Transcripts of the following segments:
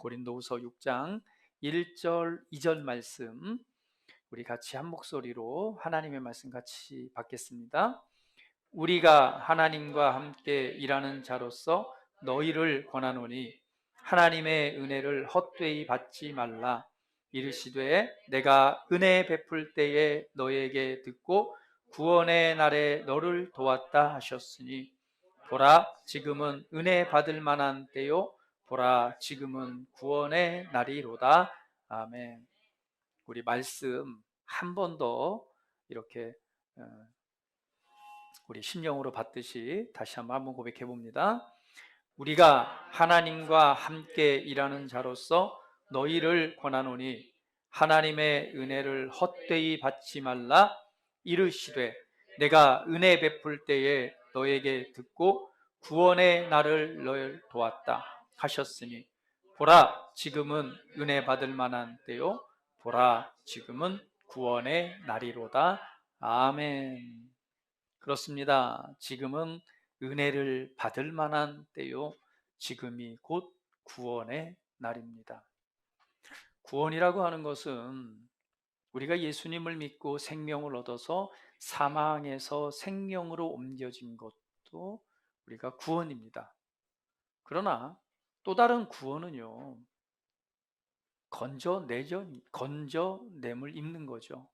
고린도후서 6장 1절 2절 말씀 우리 같이 한 목소리로 하나님의 말씀 같이 받겠습니다. 우리가 하나님과 함께 일하는 자로서 너희를 권하노니 하나님의 은혜를 헛되이 받지 말라. 이르시되 내가 은혜 베풀 때에 너에게 듣고 구원의 날에 너를 도왔다 하셨으니 보라 지금은 은혜 받을 만한 때요 보라 지금은 구원의 날이로다. 아멘. 우리 말씀 한 번 더 이렇게 우리 심령으로 받듯이 다시 한번 고백해 봅니다. 우리가 하나님과 함께 일하는 자로서 너희를 권하노니 하나님의 은혜를 헛되이 받지 말라. 이르시되 내가 은혜 베풀 때에 너에게 듣고 구원의 날을 너를 도왔다 하셨으니 보라 지금은 은혜 받을 만한 때요 보라 지금은 구원의 날이로다. 아멘. 그렇습니다. 지금은 은혜를 받을 만한 때요 지금이 곧 구원의 날입니다. 구원이라고 하는 것은 우리가 예수님을 믿고 생명을 얻어서 사망에서 생명으로 옮겨진 것도 우리가 구원입니다. 그러나 또 다른 구원은요, 건져냄을 입는 거죠.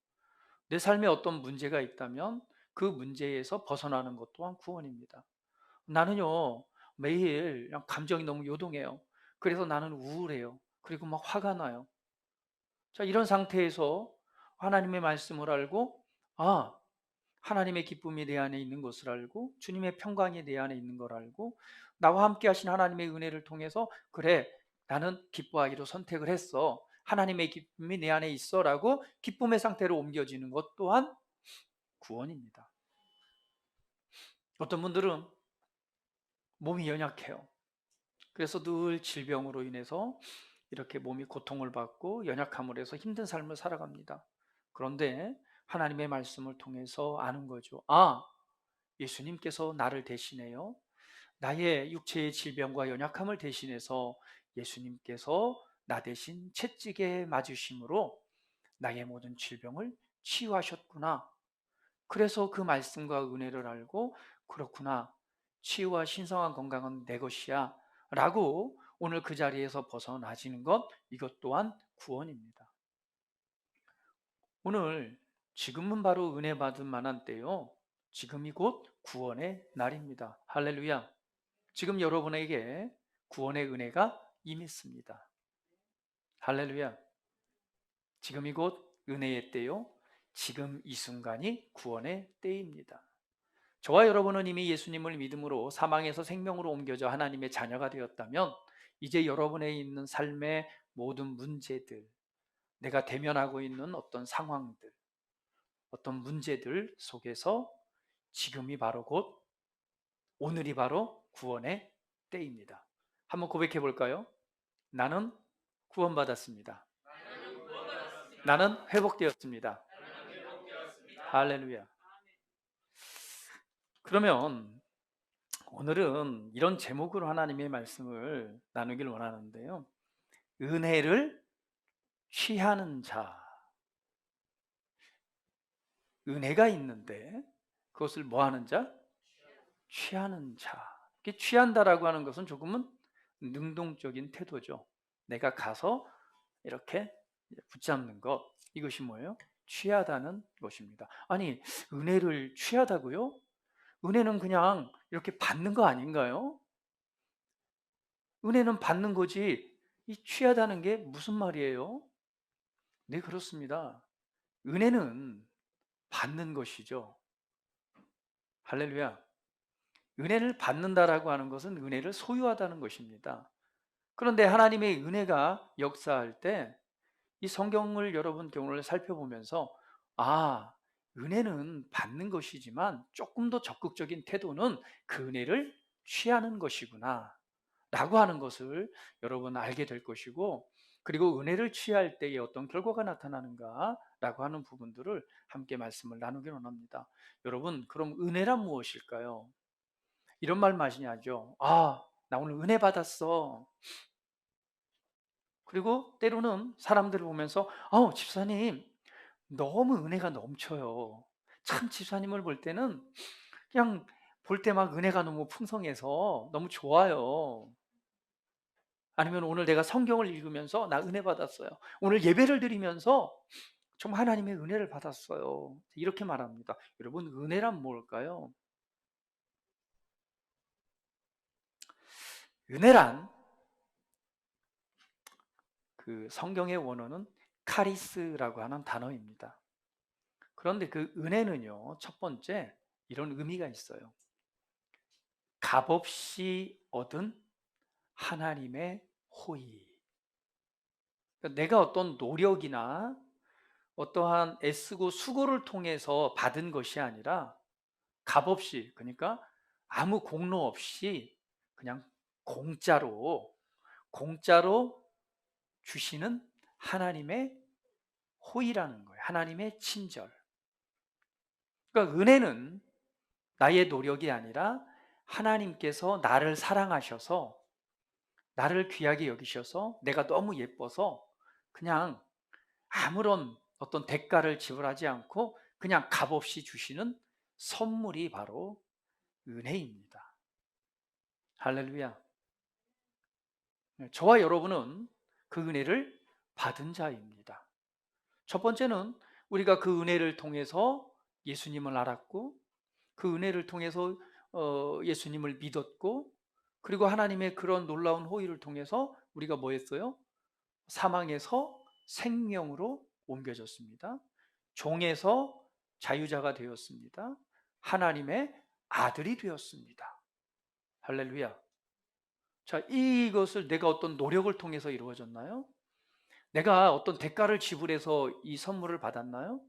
내 삶에 어떤 문제가 있다면 그 문제에서 벗어나는 것 또한 구원입니다. 나는요, 매일 그냥 감정이 너무 요동해요. 그래서 나는 우울해요. 그리고 막 화가 나요. 자, 이런 상태에서 하나님의 말씀을 알고, 아, 하나님의 기쁨이 내 안에 있는 것을 알고, 주님의 평강이 내 안에 있는 걸 알고, 나와 함께 하신 하나님의 은혜를 통해서, 그래, 나는 기뻐하기로 선택을 했어. 하나님의 기쁨이 내 안에 있어. 라고 기쁨의 상태로 옮겨지는 것 또한 구원입니다. 어떤 분들은 몸이 연약해요. 그래서 늘 질병으로 인해서 이렇게 몸이 고통을 받고 연약함을 해서 힘든 삶을 살아갑니다. 그런데 하나님의 말씀을 통해서 아는 거죠. 아, 예수님께서 나를 대신해요. 나의 육체의 질병과 연약함을 대신해서 예수님께서 나 대신 채찍에 맞으심으로 나의 모든 질병을 치유하셨구나. 그래서 그 말씀과 은혜를 알고 그렇구나. 치유와 신성한 건강은 내 것이야. 라고 오늘 그 자리에서 벗어나지는 것, 이것 또한 구원입니다. 오늘 지금은 바로 은혜 받을 만한 때요. 지금이 곧 구원의 날입니다. 할렐루야. 지금 여러분에게 구원의 은혜가 임했습니다. 할렐루야. 지금이 곧 은혜의 때요. 지금 이 순간이 구원의 때입니다. 저와 여러분은 이미 예수님을 믿음으로 사망에서 생명으로 옮겨져 하나님의 자녀가 되었다면 이제 여러분에 있는 삶의 모든 문제들, 내가 대면하고 있는 어떤 상황들, 어떤 문제들 속에서 지금이 바로 곧 오늘이 바로 구원의 때입니다. 한번 고백해 볼까요? 나는 구원받았습니다. 나는 회복되었습니다. 할렐루야. 그러면 오늘은 이런 제목으로 하나님의 말씀을 나누길 원하는데요. 은혜를 취하는 자. 은혜가 있는데 그것을 뭐 하는 자? 취하는 자. 이렇게 취한다라고 하는 것은 조금은 능동적인 태도죠. 내가 가서 이렇게 붙잡는 것. 이것이 뭐예요? 취하다는 것입니다. 아니, 은혜를 취하다고요? 은혜는 그냥 이렇게 받는 거 아닌가요? 은혜는 받는 거지 이 취하다는 게 무슨 말이에요? 네, 그렇습니다. 은혜는 받는 것이죠. 할렐루야. 은혜를 받는다라고 하는 것은 은혜를 소유하다는 것입니다. 그런데 하나님의 은혜가 역사할 때 이 성경을 여러분 경우를 살펴보면서 아, 은혜는 받는 것이지만 조금 더 적극적인 태도는 그 은혜를 취하는 것이구나 라고 하는 것을 여러분 알게 될 것이고, 그리고 은혜를 취할 때에 어떤 결과가 나타나는가 라고 하는 부분들을 함께 말씀을 나누기 원합니다. 여러분, 그럼 은혜란 무엇일까요? 이런 말 많이 하죠. 아, 나 오늘 은혜 받았어. 그리고 때로는 사람들을 보면서 집사님 너무 은혜가 넘쳐요. 참 집사님을 볼 때는 그냥 볼 때 막 은혜가 너무 풍성해서 너무 좋아요. 아니면 오늘 내가 성경을 읽으면서 나 은혜 받았어요. 오늘 예배를 드리면서 정말 하나님의 은혜를 받았어요. 이렇게 말합니다. 여러분, 은혜란 뭘까요? 은혜란 그 성경의 원어는 카리스라고 하는 단어입니다. 그런데 그 은혜는요, 첫 번째 이런 의미가 있어요. 값없이 얻은 하나님의 호의. 그러니까 내가 어떤 노력이나 어떠한 애쓰고 수고를 통해서 받은 것이 아니라 값없이, 그러니까 아무 공로 없이 그냥 공짜로 주시는 하나님의 호의라는 거예요. 하나님의 친절. 그러니까 은혜는 나의 노력이 아니라 하나님께서 나를 사랑하셔서 나를 귀하게 여기셔서 내가 너무 예뻐서 그냥 아무런 어떤 대가를 지불하지 않고 그냥 값없이 주시는 선물이 바로 은혜입니다. 할렐루야. 저와 여러분은 그 은혜를 받은 자입니다. 첫 번째는 우리가 그 은혜를 통해서 예수님을 알았고 그 은혜를 통해서 예수님을 믿었고 그리고 하나님의 그런 놀라운 호의를 통해서 우리가 뭐 했어요? 사망에서 생명으로 옮겨졌습니다. 종에서 자유자가 되었습니다. 하나님의 아들이 되었습니다. 할렐루야. 자, 이것을 내가 어떤 노력을 통해서 이루어졌나요? 내가 어떤 대가를 지불해서 이 선물을 받았나요?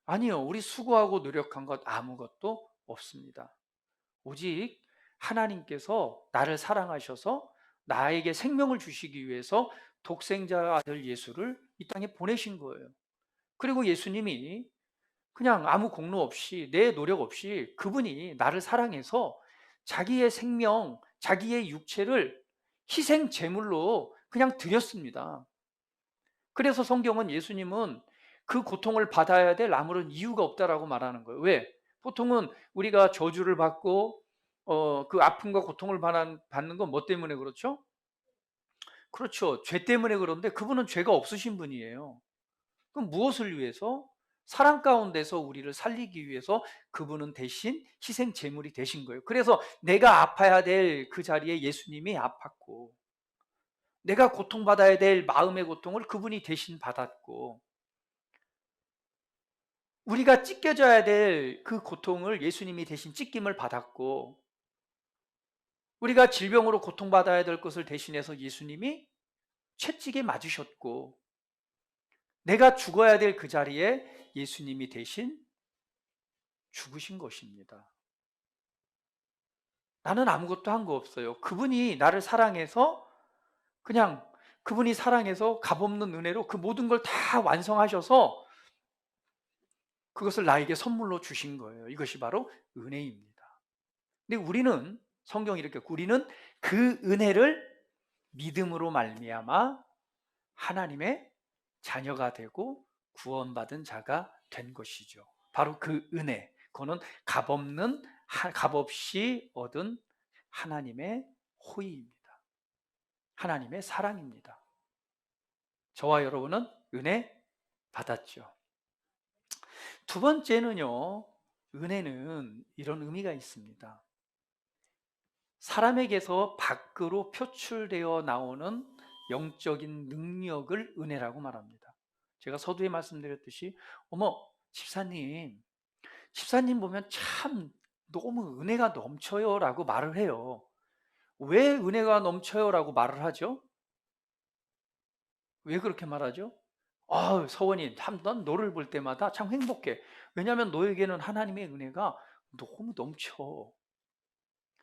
아니요. 우리 수고하고 노력한 것 아무것도 없습니다. 오직 하나님께서 나를 사랑하셔서 나에게 생명을 주시기 위해서 독생자 아들 예수를 이 땅에 보내신 거예요. 그리고 예수님이 그냥 아무 공로 없이 내 노력 없이 그분이 나를 사랑해서 자기의 생명, 자기의 육체를 희생 제물로 그냥 드렸습니다. 그래서 성경은 예수님은 그 고통을 받아야 될 아무런 이유가 없다라고 말하는 거예요. 왜? 보통은 우리가 저주를 받고 그 아픔과 고통을 받는 건 뭐 때문에 그렇죠? 그렇죠. 죄 때문에. 그런데 그분은 죄가 없으신 분이에요. 그럼 무엇을 위해서? 사랑 가운데서 우리를 살리기 위해서 그분은 대신 희생 제물이 되신 거예요. 그래서 내가 아파야 될 그 자리에 예수님이 아팠고 내가 고통받아야 될 마음의 고통을 그분이 대신 받았고 우리가 찢겨져야 될 그 고통을 예수님이 대신 찢김을 받았고 우리가 질병으로 고통받아야 될 것을 대신해서 예수님이 채찍에 맞으셨고 내가 죽어야 될 그 자리에 예수님이 대신 죽으신 것입니다. 나는 아무것도 한 거 없어요. 그분이 나를 사랑해서 그냥 그분이 사랑해서 값없는 은혜로 그 모든 걸 다 완성하셔서 그것을 나에게 선물로 주신 거예요. 이것이 바로 은혜입니다. 근데 우리는 성경이 이렇게 우리는 그 은혜를 믿음으로 말미암아 하나님의 자녀가 되고 구원받은 자가 된 것이죠. 바로 그 은혜, 그거는 값없이 얻은 하나님의 호의입니다. 하나님의 사랑입니다. 저와 여러분은 은혜 받았죠. 두 번째는요, 은혜는 이런 의미가 있습니다. 사람에게서 밖으로 표출되어 나오는 영적인 능력을 은혜라고 말합니다. 제가 서두에 말씀드렸듯이 집사님 보면 참 너무 은혜가 넘쳐요 라고 말을 해요. 왜 은혜가 넘쳐요 라고 말을 하죠? 왜 그렇게 말하죠? 서원이 참 넌 너를 볼 때마다 참 행복해. 왜냐하면 너에게는 하나님의 은혜가 너무 넘쳐.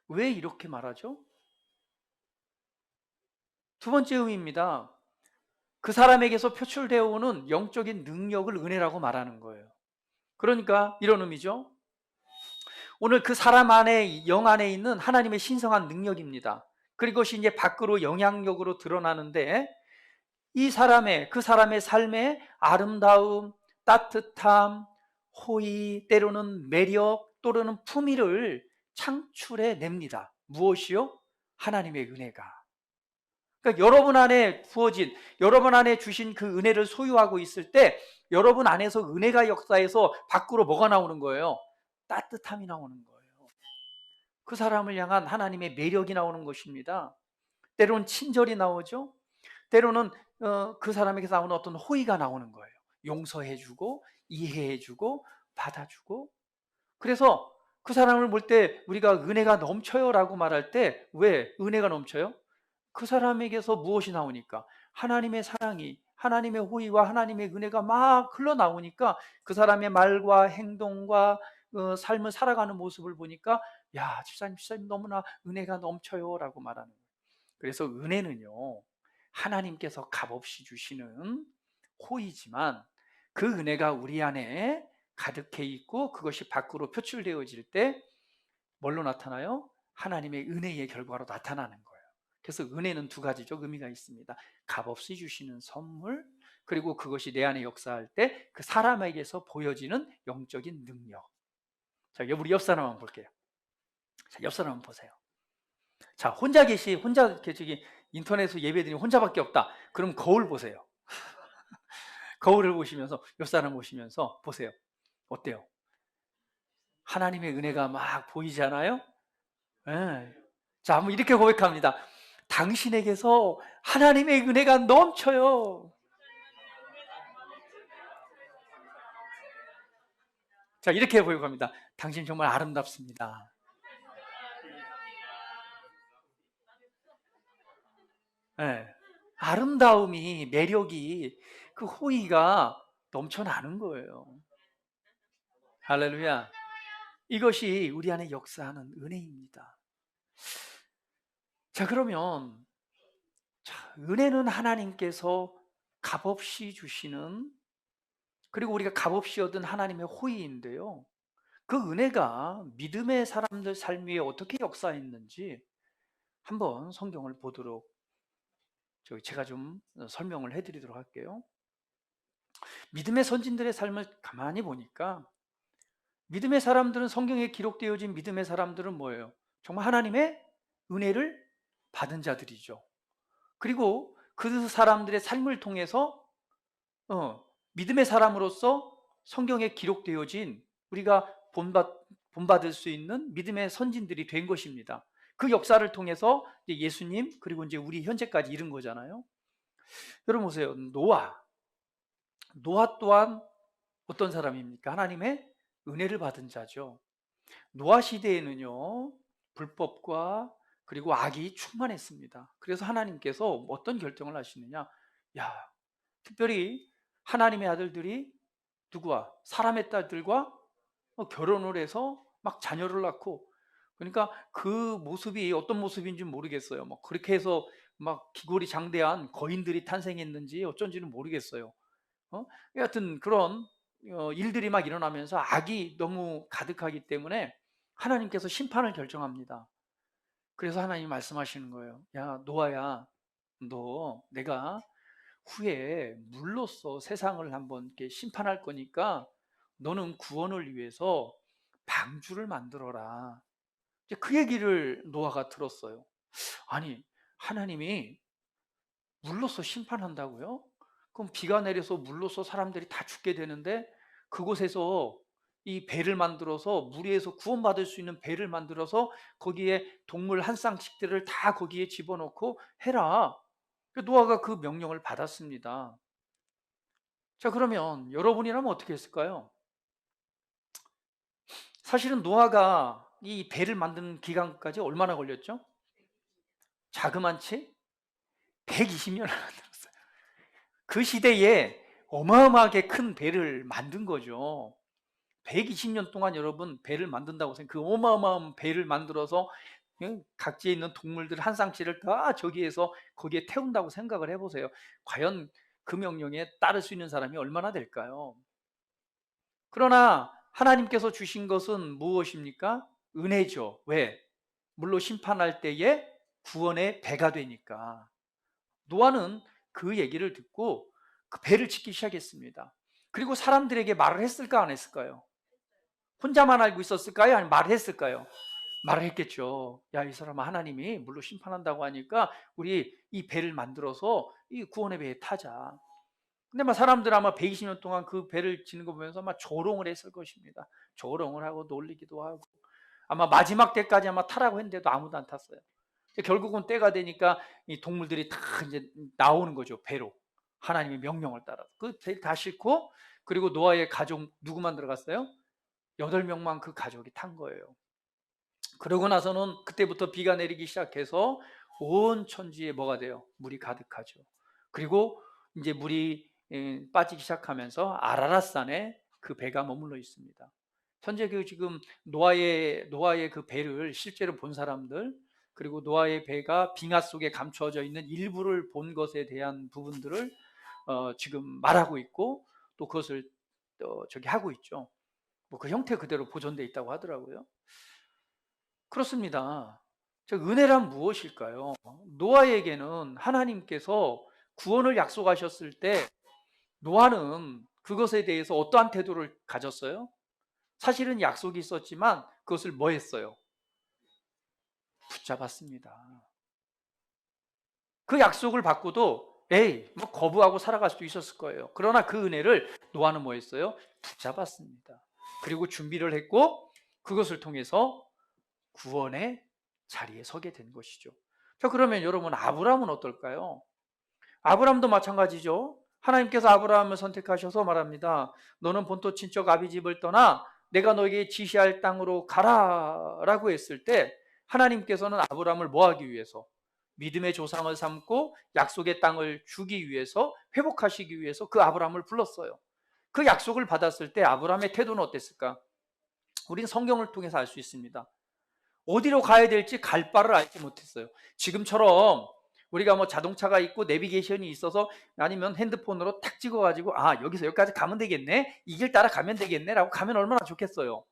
왜 이렇게 말하죠? 두 번째 의미입니다. 그 사람에게서 표출되어 오는 영적인 능력을 은혜라고 말하는 거예요. 그러니까 이런 의미죠. 오늘 그 사람 안에, 영 안에 있는 하나님의 신성한 능력입니다. 그것이 이제 밖으로 영향력으로 드러나는데 그 사람의 삶의 아름다움, 따뜻함, 호의, 때로는 매력, 또는 품위를 창출해 냅니다. 무엇이요? 하나님의 은혜가. 그러니까 여러분 안에 부어진, 여러분 안에 주신 그 은혜를 소유하고 있을 때 여러분 안에서 은혜가 역사해서 밖으로 뭐가 나오는 거예요? 따뜻함이 나오는 거예요. 그 사람을 향한 하나님의 매력이 나오는 것입니다. 때로는 친절이 나오죠. 때로는 그 사람에게서 나오는 어떤 호의가 나오는 거예요. 용서해주고 이해해주고 받아주고. 그래서 그 사람을 볼 때 우리가 은혜가 넘쳐요 라고 말할 때 왜 은혜가 넘쳐요? 그 사람에게서 무엇이 나오니까? 하나님의 사랑이, 하나님의 호의와 하나님의 은혜가 막 흘러나오니까 그 사람의 말과 행동과 삶을 살아가는 모습을 보니까 야, 집사님 너무나 은혜가 넘쳐요 라고 말하는 거예요. 그래서 은혜는요, 하나님께서 값없이 주시는 호의지만 그 은혜가 우리 안에 가득해 있고 그것이 밖으로 표출되어질 때 뭘로 나타나요? 하나님의 은혜의 결과로 나타나는 거예요. 그래서 은혜는 두 가지죠. 의미가 있습니다. 값없이 주시는 선물, 그리고 그것이 내 안에 역사할 때 그 사람에게서 보여지는 영적인 능력. 자, 우리 옆 사람 한번 볼게요. 자, 옆 사람 한번 보세요. 자, 혼자 저기 인터넷에서 예배드리면 혼자밖에 없다. 그럼 거울 보세요. 거울을 보시면서 옆 사람 보시면서 보세요. 어때요? 하나님의 은혜가 막 보이잖아요? 네. 자, 한번 이렇게 고백합니다. 당신에게서 하나님의 은혜가 넘쳐요. 자, 이렇게 고백합니다. 당신 정말 아름답습니다. 네. 아름다움이, 매력이, 그 호의가 넘쳐나는 거예요. 할렐루야. 이것이 우리 안에 역사하는 은혜입니다. 자, 그러면 은혜는 하나님께서 값없이 주시는, 그리고 우리가 값없이 얻은 하나님의 호의인데요. 그 은혜가 믿음의 사람들 삶 위에 어떻게 역사했는지 한번 성경을 보도록 제가 좀 설명을 해드리도록 할게요. 믿음의 선진들의 삶을 가만히 보니까 믿음의 사람들은, 성경에 기록되어진 믿음의 사람들은 뭐예요? 정말 하나님의 은혜를 받은 자들이죠. 그리고 그 사람들의 삶을 통해서 믿음의 사람으로서 성경에 기록되어진 우리가 본받을 수 있는 믿음의 선진들이 된 것입니다. 그 역사를 통해서 예수님, 그리고 이제 우리 현재까지 이른 거잖아요. 여러분 보세요. 노아 또한 어떤 사람입니까? 하나님의 은혜를 받은 자죠. 노아 시대에는요, 불법과 그리고 악이 충만했습니다. 그래서 하나님께서 어떤 결정을 하시느냐? 야, 특별히 하나님의 아들들이 누구와? 사람의 딸들과 결혼을 해서 막 자녀를 낳고, 그러니까 그 모습이 어떤 모습인지 모르겠어요. 뭐 그렇게 해서 막 기골이 장대한 거인들이 탄생했는지 어쩐지는 모르겠어요. 여하튼 그런 일들이 막 일어나면서 악이 너무 가득하기 때문에 하나님께서 심판을 결정합니다. 그래서 하나님이 말씀하시는 거예요. 야, 노아야, 너 내가 후에 물로써 세상을 한번 이렇게 심판할 거니까 너는 구원을 위해서 방주를 만들어라. 이제 그 얘기를 노아가 들었어요. 아니, 하나님이 물로써 심판한다고요? 그럼 비가 내려서 물로써 사람들이 다 죽게 되는데 그곳에서 이 배를 만들어서, 물 위에서 구원받을 수 있는 배를 만들어서 거기에 동물 한 쌍씩들을 다 거기에 집어넣고 해라. 노아가 그 명령을 받았습니다. 자, 그러면 여러분이라면 어떻게 했을까요? 사실은 노아가 이 배를 만드는 기간까지 얼마나 걸렸죠? 자그만치 120년을 만들었어요. 그 시대에 어마어마하게 큰 배를 만든 거죠. 120년 동안 여러분 배를 만든다고 생각, 그 어마어마한 배를 만들어서 각지에 있는 동물들 한 쌍씩을 다 저기에서 거기에 태운다고 생각을 해보세요. 과연 그 명령에 따를 수 있는 사람이 얼마나 될까요? 그러나 하나님께서 주신 것은 무엇입니까? 은혜죠. 왜? 물로 심판할 때에 구원의 배가 되니까. 노아는 그 얘기를 듣고 그 배를 짓기 시작했습니다. 그리고 사람들에게 말을 했을까 안 했을까요? 혼자만 알고 있었을까요? 아니면 말을 했을까요? 말을 했겠죠. 야, 이 사람은 하나님이 물로 심판한다고 하니까 우리 이 배를 만들어서 이 구원의 배에 타자. 근데 막 사람들 아마 120년 동안 그 배를 지는 거 보면서 아마 조롱을 했을 것입니다. 조롱을 하고 놀리기도 하고 아마 마지막 때까지 아마 타라고 했는데도 아무도 안 탔어요. 결국은 때가 되니까 이 동물들이 다 이제 나오는 거죠. 배로. 하나님의 명령을 따라서. 그 배를 다 싣고 그리고 노아의 가족 누구만 들어갔어요? 8명만 그 가족이 탄 거예요. 그러고 나서는 그때부터 비가 내리기 시작해서 온 천지에 뭐가 돼요? 물이 가득하죠. 그리고 이제 물이 빠지기 시작하면서 아라랏산에 그 배가 머물러 있습니다. 현재 그 지금 노아의 그 배를 실제로 본 사람들, 그리고 노아의 배가 빙하 속에 감추어져 있는 일부를 본 것에 대한 부분들을 지금 말하고 있고 또 그것을 저기 하고 있죠. 뭐 그 형태 그대로 보존돼 있다고 하더라고요. 그렇습니다. 저 은혜란 무엇일까요? 노아에게는 하나님께서 구원을 약속하셨을 때 노아는 그것에 대해서 어떠한 태도를 가졌어요? 사실은 약속이 있었지만 그것을 뭐 했어요? 붙잡았습니다. 그 약속을 받고도 에이, 뭐 거부하고 살아갈 수도 있었을 거예요. 그러나 그 은혜를 노아는 뭐 했어요? 붙잡았습니다. 그리고 준비를 했고 그것을 통해서 구원의 자리에 서게 된 것이죠. 자, 그러면 여러분 아브라함은 어떨까요? 아브라함도 마찬가지죠. 하나님께서 아브라함을 선택하셔서 말합니다. 너는 본토 친척 아비 집을 떠나 내가 너에게 지시할 땅으로 가라라고 했을 때 하나님께서는 아브라함을 뭐 하기 위해서? 믿음의 조상을 삼고 약속의 땅을 주기 위해서 회복하시기 위해서 그 아브라함을 불렀어요. 그 약속을 받았을 때 아브라함의 태도는 어땠을까? 우리는 성경을 통해서 알 수 있습니다. 어디로 가야 될지 갈 바를 알지 못했어요. 지금처럼 우리가 뭐 자동차가 있고 내비게이션이 있어서 아니면 핸드폰으로 탁 찍어가지고 아, 여기서 여기까지 가면 되겠네, 이 길 따라 가면 되겠네 라고 가면 얼마나 좋겠어요.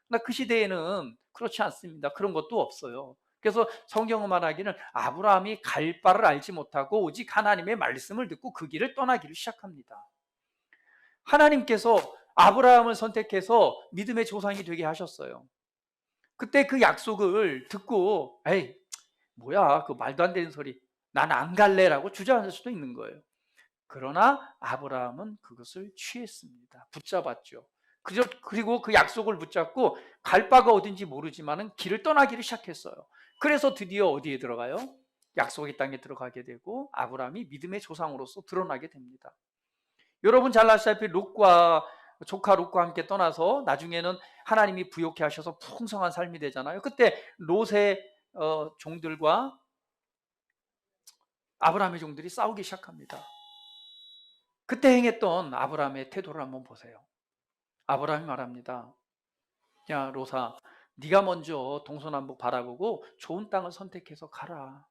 그러나 그 시대에는 그렇지 않습니다. 그런 것도 없어요. 그래서 성경은 말하기는 아브라함이 갈 바를 알지 못하고 오직 하나님의 말씀을 듣고 그 길을 떠나기를 시작합니다. 하나님께서 아브라함을 선택해서 믿음의 조상이 되게 하셨어요. 그때 그 약속을 듣고 에이, 뭐야, 그 말도 안 되는 소리, 난 안 갈래라고 주저앉을 수도 있는 거예요. 그러나 아브라함은 그것을 취했습니다. 붙잡았죠. 그리고 그 약속을 붙잡고 갈 바가 어딘지 모르지만은 길을 떠나기를 시작했어요. 그래서 드디어 어디에 들어가요? 약속의 땅에 들어가게 되고 아브라함이 믿음의 조상으로서 드러나게 됩니다. 여러분 잘 아시다시피 롯과 조카 롯과 함께 떠나서 나중에는 하나님이 부욕해 하셔서 풍성한 삶이 되잖아요. 그때 롯의 종들과 아브라함의 종들이 싸우기 시작합니다. 그때 행했던 아브라함의 태도를 한번 보세요. 아브라함이 말합니다. 야 롯아, 네가 먼저 동서남북 바라보고 좋은 땅을 선택해서 가라.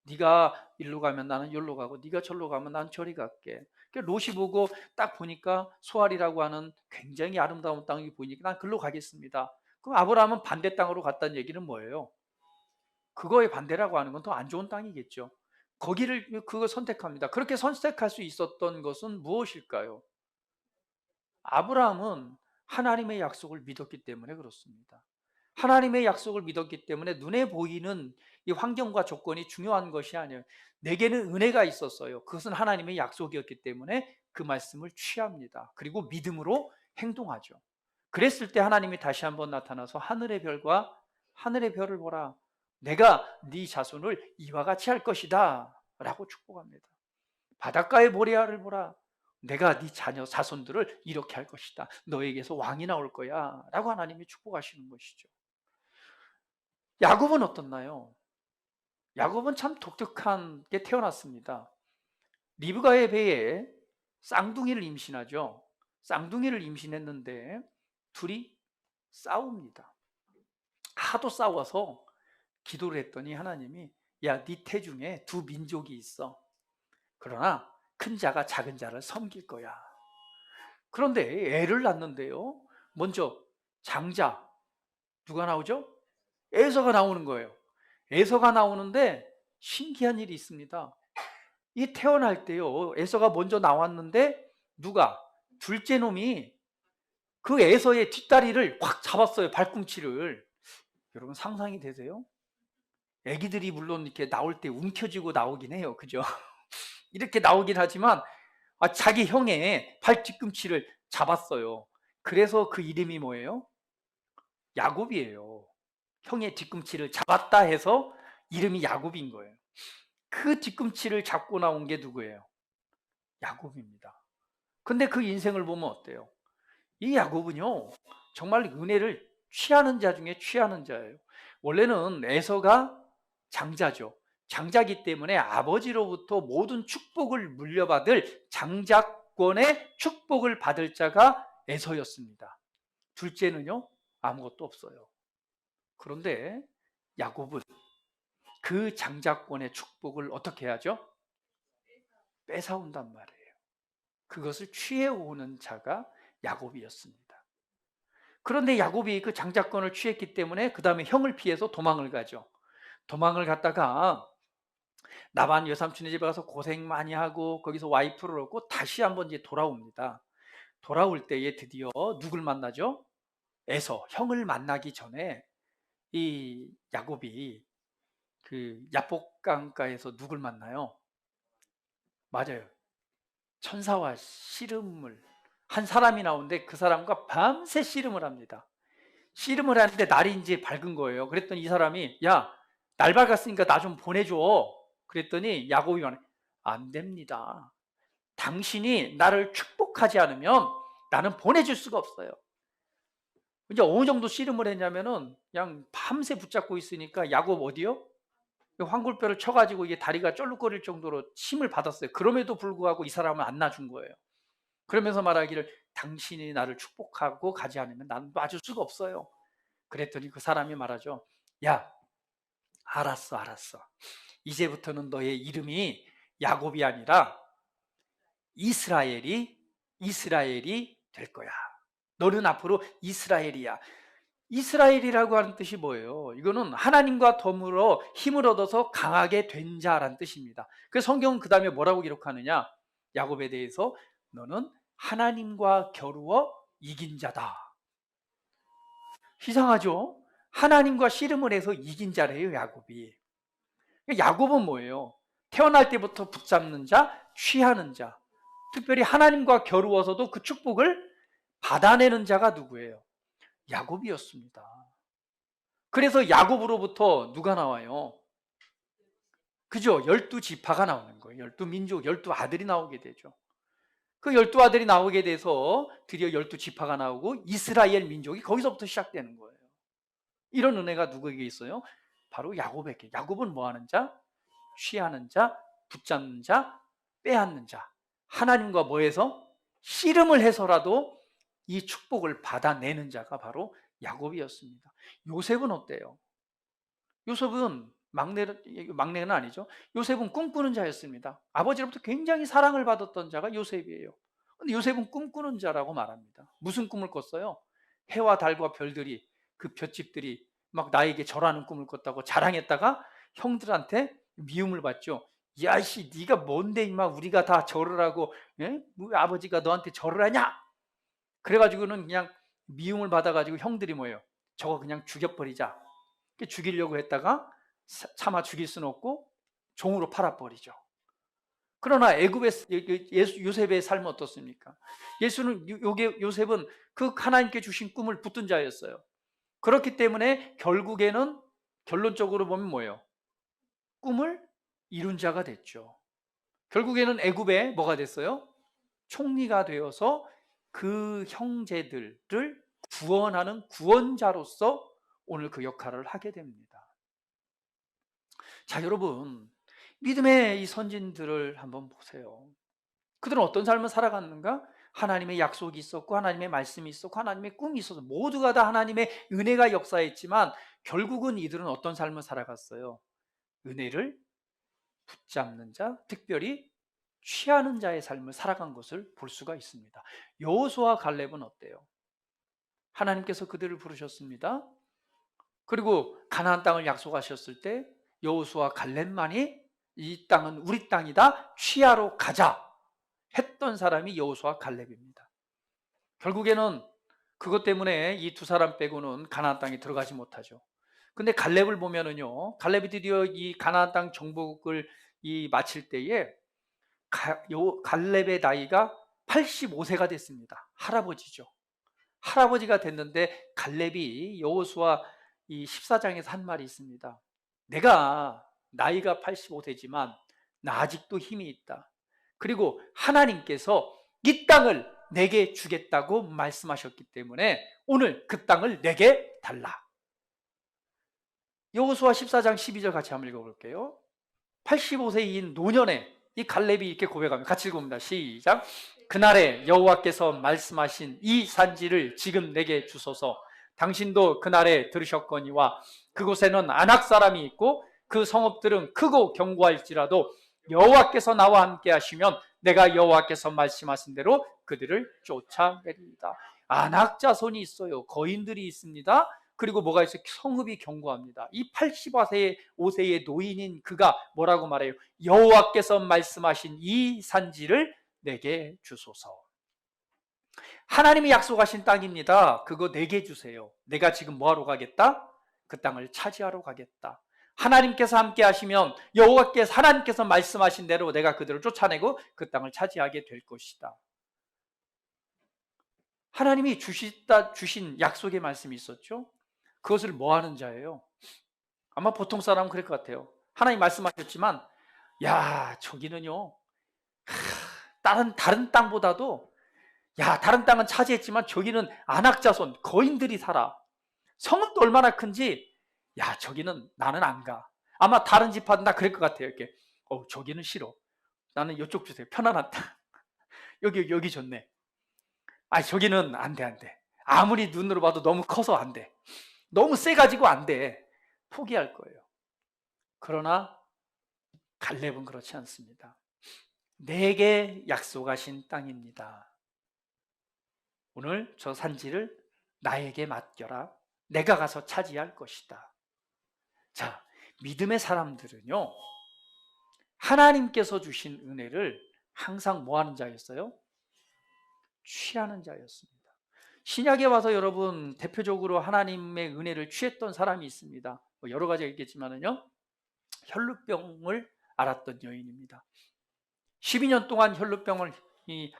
네가 일로 가면 나는 여기로 가고 네가 절로 가면 난 저리 갈게. 롯이 보고 딱 보니까 소알이라고 하는 굉장히 아름다운 땅이 보이니까 난 글로 가겠습니다. 그럼 아브라함은 반대 땅으로 갔다는 얘기는 뭐예요? 그거에 반대라고 하는 건 더 안 좋은 땅이겠죠. 그걸 선택합니다. 그렇게 선택할 수 있었던 것은 무엇일까요? 아브라함은 하나님의 약속을 믿었기 때문에 그렇습니다. 하나님의 약속을 믿었기 때문에 눈에 보이는 이 환경과 조건이 중요한 것이 아니에요. 내게는 은혜가 있었어요. 그것은 하나님의 약속이었기 때문에 그 말씀을 취합니다. 그리고 믿음으로 행동하죠. 그랬을 때 하나님이 다시 한번 나타나서 하늘의 별을 보라. 내가 네 자손을 이와 같이 할 것이다 라고 축복합니다. 바닷가의 모래알을 보라. 내가 네 자손들을 이렇게 할 것이다. 너에게서 왕이 나올 거야 라고 하나님이 축복하시는 것이죠. 야곱은 어떻나요? 야곱은 참 독특하게 태어났습니다. 리브가의 배에 쌍둥이를 임신하죠. 쌍둥이를 임신했는데 둘이 싸웁니다. 하도 싸워서 기도를 했더니 하나님이 야, 네 태중에 두 민족이 있어. 그러나 큰 자가 작은 자를 섬길 거야. 그런데 애를 낳는데요. 먼저 장자 누가 나오죠? 에서가 나오는 거예요. 에서가 나오는데 신기한 일이 있습니다. 이 태어날 때요, 에서가 먼저 나왔는데 누가? 둘째 놈이 그 에서의 뒷다리를 확 잡았어요. 발꿈치를. 여러분 상상이 되세요? 애기들이 물론 이렇게 나올 때 움켜쥐고 나오긴 해요. 그죠? 이렇게 나오긴 하지만 자기 형의 발 뒤꿈치를 잡았어요. 그래서 그 이름이 뭐예요? 야곱이에요. 형의 뒤꿈치를 잡았다 해서 이름이 야곱인 거예요. 그 뒤꿈치를 잡고 나온 게 누구예요? 야곱입니다. 근데 그 인생을 보면 어때요? 이 야곱은요, 정말 은혜를 취하는 자 중에 취하는 자예요. 원래는 에서가 장자죠. 장자기 때문에 아버지로부터 모든 축복을 물려받을 장자권의 축복을 받을 자가 에서였습니다. 둘째는요, 아무것도 없어요. 그런데 야곱은 그 장자권의 축복을 어떻게 하죠? 뺏어온단 말이에요. 그것을 취해오는 자가 야곱이었습니다. 그런데 야곱이 그 장자권을 취했기 때문에 그 다음에 형을 피해서 도망을 가죠. 도망을 갔다가 라반 외삼촌의 집에 가서 고생 많이 하고 거기서 와이프를 얻고 다시 한번 이제 돌아옵니다. 돌아올 때에 드디어 누굴 만나죠? 에서, 형을 만나기 전에 이 야곱이 그 야복강가에서 누굴 만나요? 맞아요. 천사와 씨름을 한 사람이 나오는데 그 사람과 밤새 씨름을 합니다. 씨름을 하는데 날이 이제 밝은 거예요. 그랬더니 이 사람이 야, 날 밝았으니까 나 좀 보내줘. 그랬더니 야곱이 말해, 안 됩니다. 당신이 나를 축복하지 않으면 나는 보내줄 수가 없어요. 이제 어느 정도 씨름을 했냐면은 그냥 밤새 붙잡고 있으니까 야곱 어디요? 황골뼈를 쳐가지고 이게 다리가 쩔룩거릴 정도로 힘을 받았어요. 그럼에도 불구하고 이 사람은 안 놔준 거예요. 그러면서 말하기를 당신이 나를 축복하고 가지 않으면 나는 놔줄 수가 없어요. 그랬더니 그 사람이 말하죠. 야, 알았어. 이제부터는 너의 이름이 야곱이 아니라 이스라엘이 될 거야. 너는 앞으로 이스라엘이야. 이스라엘이라고 하는 뜻이 뭐예요? 이거는 하나님과 더불어 힘을 얻어서 강하게 된 자라는 뜻입니다. 그래서 성경은 그 다음에 뭐라고 기록하느냐? 야곱에 대해서 너는 하나님과 겨루어 이긴 자다. 이상하죠? 하나님과 씨름을 해서 이긴 자래요, 야곱이. 야곱은 뭐예요? 태어날 때부터 붙잡는 자, 취하는 자. 특별히 하나님과 겨루어서도 그 축복을 받아내는 자가 누구예요? 야곱이었습니다. 그래서 야곱으로부터 누가 나와요? 그죠? 12지파가 나오는 거예요. 12민족, 12아들이 나오게 되죠. 그 12아들이 나오게 돼서 드디어 12지파가 나오고 이스라엘 민족이 거기서부터 시작되는 거예요. 이런 은혜가 누구에게 있어요? 바로 야곱에게. 야곱은 뭐 하는 자? 취하는 자, 붙잡는 자, 빼앗는 자. 하나님과 뭐해서? 씨름을 해서라도 이 축복을 받아내는 자가 바로 야곱이었습니다. 요셉은 어때요? 요셉은 막내는 아니죠. 요셉은 꿈꾸는 자였습니다. 아버지로부터 굉장히 사랑을 받았던 자가 요셉이에요. 근데 요셉은 꿈꾸는 자라고 말합니다. 무슨 꿈을 꿨어요? 해와 달과 별들이, 그 볏짚들이 막 나에게 절하는 꿈을 꿨다고 자랑했다가 형들한테 미움을 받죠. 야씨, 네가 뭔데 임마 우리가 다 절을 하고, 예? 왜 아버지가 너한테 절을 하냐? 그래가지고는 그냥 미움을 받아가지고 형들이 뭐예요? 저거 그냥 죽여버리자. 죽이려고 했다가 차마 죽일 수는 없고 종으로 팔아버리죠. 그러나 요셉의 삶은 어떻습니까? 요셉은 그 하나님께 주신 꿈을 붙든 자였어요. 그렇기 때문에 결국에는 결론적으로 보면 뭐예요? 꿈을 이룬 자가 됐죠. 결국에는 애굽에 뭐가 됐어요? 총리가 되어서 그 형제들을 구원하는 구원자로서 오늘 그 역할을 하게 됩니다. 자, 여러분, 믿음의 이 선진들을 한번 보세요. 그들은 어떤 삶을 살아갔는가? 하나님의 약속이 있었고 하나님의 말씀이 있었고 하나님의 꿈이 있어서 모두가 다 하나님의 은혜가 역사했지만 결국은 이들은 어떤 삶을 살아갔어요? 은혜를 붙잡는 자, 특별히 취하는 자의 삶을 살아간 것을 볼 수가 있습니다. 여호수아와 갈렙은 어때요? 하나님께서 그들을 부르셨습니다. 그리고 가나안 땅을 약속하셨을 때 여호수아와 갈렙만이 이 땅은 우리 땅이다. 취하러 가자 했던 사람이 여호수아 갈렙입니다. 결국에는 그것 때문에 이 두 사람 빼고는 가나안 땅에 들어가지 못하죠. 근데 갈렙을 보면은요, 갈렙이 드디어 이 가나안 땅 정복을 마칠 때에 갈렙의 나이가 85세가 됐습니다. 할아버지죠. 할아버지가 됐는데 갈렙이 여호수아 이 14장에서 한 말이 있습니다. 내가 나이가 85세지만 나 아직도 힘이 있다. 그리고 하나님께서 이 땅을 내게 주겠다고 말씀하셨기 때문에 오늘 그 땅을 내게 달라. 여호수아 14장 12절 같이 한번 읽어볼게요. 85세인 노년에 이 갈렙이 이렇게 고백합니다. 같이 읽어봅니다. 시작. 그날에 여호와께서 말씀하신 이 산지를 지금 내게 주소서. 당신도 그날에 들으셨거니와 그곳에는 아낙 사람이 있고 그 성읍들은 크고 견고할지라도 여호와께서 나와 함께 하시면 내가 여호와께서 말씀하신 대로 그들을 쫓아내리이다. 아낙 자손이 있어요. 거인들이 있습니다. 그리고 뭐가 있어요? 성읍이 견고합니다. 이 85세의 노인인 그가 뭐라고 말해요? 여호와께서 말씀하신 이 산지를 내게 주소서. 하나님이 약속하신 땅입니다. 그거 내게 주세요. 내가 지금 뭐하러 가겠다? 그 땅을 차지하러 가겠다. 하나님께서 함께 하시면 하나님께서 말씀하신 대로 내가 그들을 쫓아내고 그 땅을 차지하게 될 것이다. 하나님이 주신 약속의 말씀이 있었죠. 그것을 뭐 하는 자예요? 아마 보통 사람은 그럴 것 같아요. 하나님 말씀하셨지만 야 저기는요 다른 땅보다도 다른 땅은 차지했지만 저기는 안악자손 거인들이 살아. 성읍도 얼마나 큰지 저기는 나는 안 가. 아마 다른 집안은 다 그럴 것 같아요. 이렇게 저기는 싫어. 나는 이쪽 주세요. 편안한 땅. 여기 좋네. 저기는 안 돼. 아무리 눈으로 봐도 너무 커서 안 돼. 너무 세가지고 안 돼. 포기할 거예요. 그러나 갈렙은 그렇지 않습니다. 내게 약속하신 땅입니다. 오늘 저 산지를 나에게 맡겨라. 내가 가서 차지할 것이다. 자, 믿음의 사람들은요, 하나님께서 주신 은혜를 항상 뭐 하는 자였어요? 취하는 자였습니다. 신약에 와서 여러분 대표적으로 하나님의 은혜를 취했던 사람이 있습니다. 여러 가지가 있겠지만은요, 혈루병을 앓았던 여인입니다. 12년 동안 혈루병을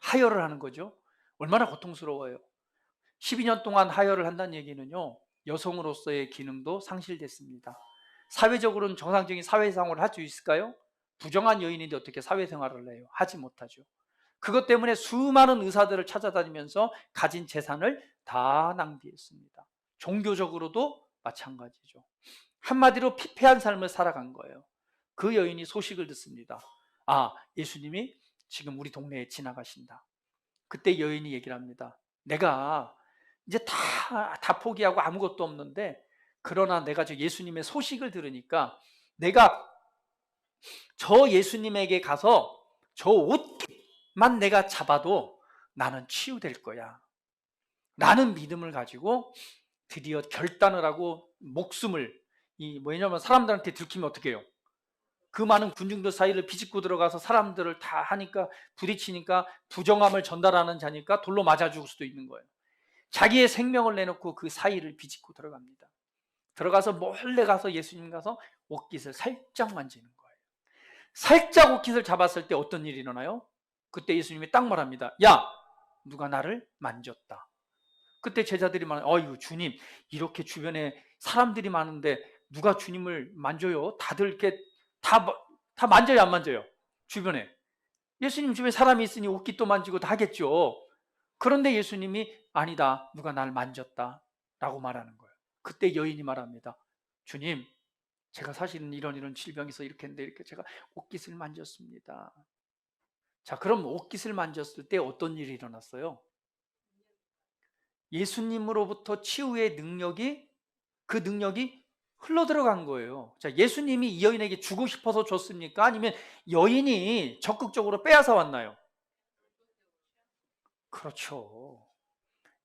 하혈을 하는 거죠. 얼마나 고통스러워요. 12년 동안 하혈을 한다는 얘기는요, 여성으로서의 기능도 상실됐습니다. 사회적으로는 정상적인 사회생활을 할 수 있을까요? 부정한 여인인데 어떻게 사회생활을 해요? 하지 못하죠. 그것 때문에 수많은 의사들을 찾아다니면서 가진 재산을 다 낭비했습니다. 종교적으로도 마찬가지죠. 한마디로 피폐한 삶을 살아간 거예요. 그 여인이 소식을 듣습니다. 예수님이 지금 우리 동네에 지나가신다. 그때 여인이 얘기를 합니다. 내가 이제 다 포기하고 아무것도 없는데, 그러나 내가 저 예수님의 소식을 들으니까 내가 저 예수님에게 가서 저 옷만 내가 잡아도 나는 치유될 거야. 라는 믿음을 가지고 드디어 결단을 하고 목숨을 뭐냐면 사람들한테 들키면 어떻게 해요? 그 많은 군중들 사이를 비집고 들어가서 사람들을 다 하니까 부딪히니까 부정함을 전달하는 자니까 돌로 맞아 죽을 수도 있는 거예요. 자기의 생명을 내놓고 그 사이를 비집고 들어갑니다. 들어가서 몰래 가서 예수님 가서 옷깃을 살짝 만지는 거예요. 살짝 옷깃을 잡았을 때 어떤 일이 일어나요? 그때 예수님이 딱 말합니다. 야, 누가 나를 만졌다. 그때 제자들이 말해요. 주님, 이렇게 주변에 사람들이 많은데 누가 주님을 만져요? 다들 이렇게 다 만져요, 안 만져요? 주변에. 예수님 주변에 사람이 있으니 옷깃도 만지고 다 하겠죠. 그런데 예수님이 아니다, 누가 날 만졌다 라고 말하는 거예요. 그때 여인이 말합니다. 주님, 제가 사실은 이런 질병이 있어 이렇게 했는데 이렇게 제가 옷깃을 만졌습니다. 자, 그럼 옷깃을 만졌을 때 어떤 일이 일어났어요? 예수님으로부터 치유의 그 능력이 흘러 들어간 거예요. 자, 예수님이 이 여인에게 주고 싶어서 줬습니까? 아니면 여인이 적극적으로 빼앗아 왔나요? 그렇죠.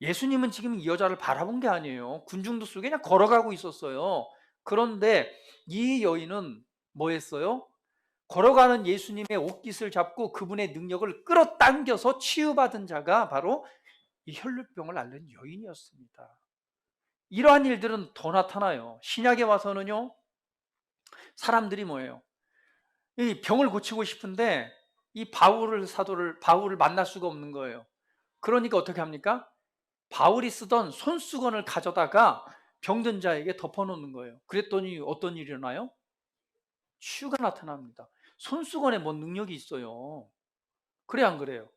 예수님은 지금 이 여자를 바라본 게 아니에요. 군중들 속에 그냥 걸어가고 있었어요. 그런데 이 여인은 뭐 했어요? 걸어가는 예수님의 옷깃을 잡고 그분의 능력을 끌어당겨서 치유받은 자가 바로 이 혈루병을 앓는 여인이었습니다. 이러한 일들은 더 나타나요. 신약에 와서는요, 사람들이 뭐예요? 이 병을 고치고 싶은데 이 바울을 만날 수가 없는 거예요. 그러니까 어떻게 합니까? 바울이 쓰던 손수건을 가져다가 병든 자에게 덮어놓는 거예요. 그랬더니 어떤 일이 일어나요? 치유가 나타납니다. 손수건에 뭔 능력이 있어요. 그래 안 그래요?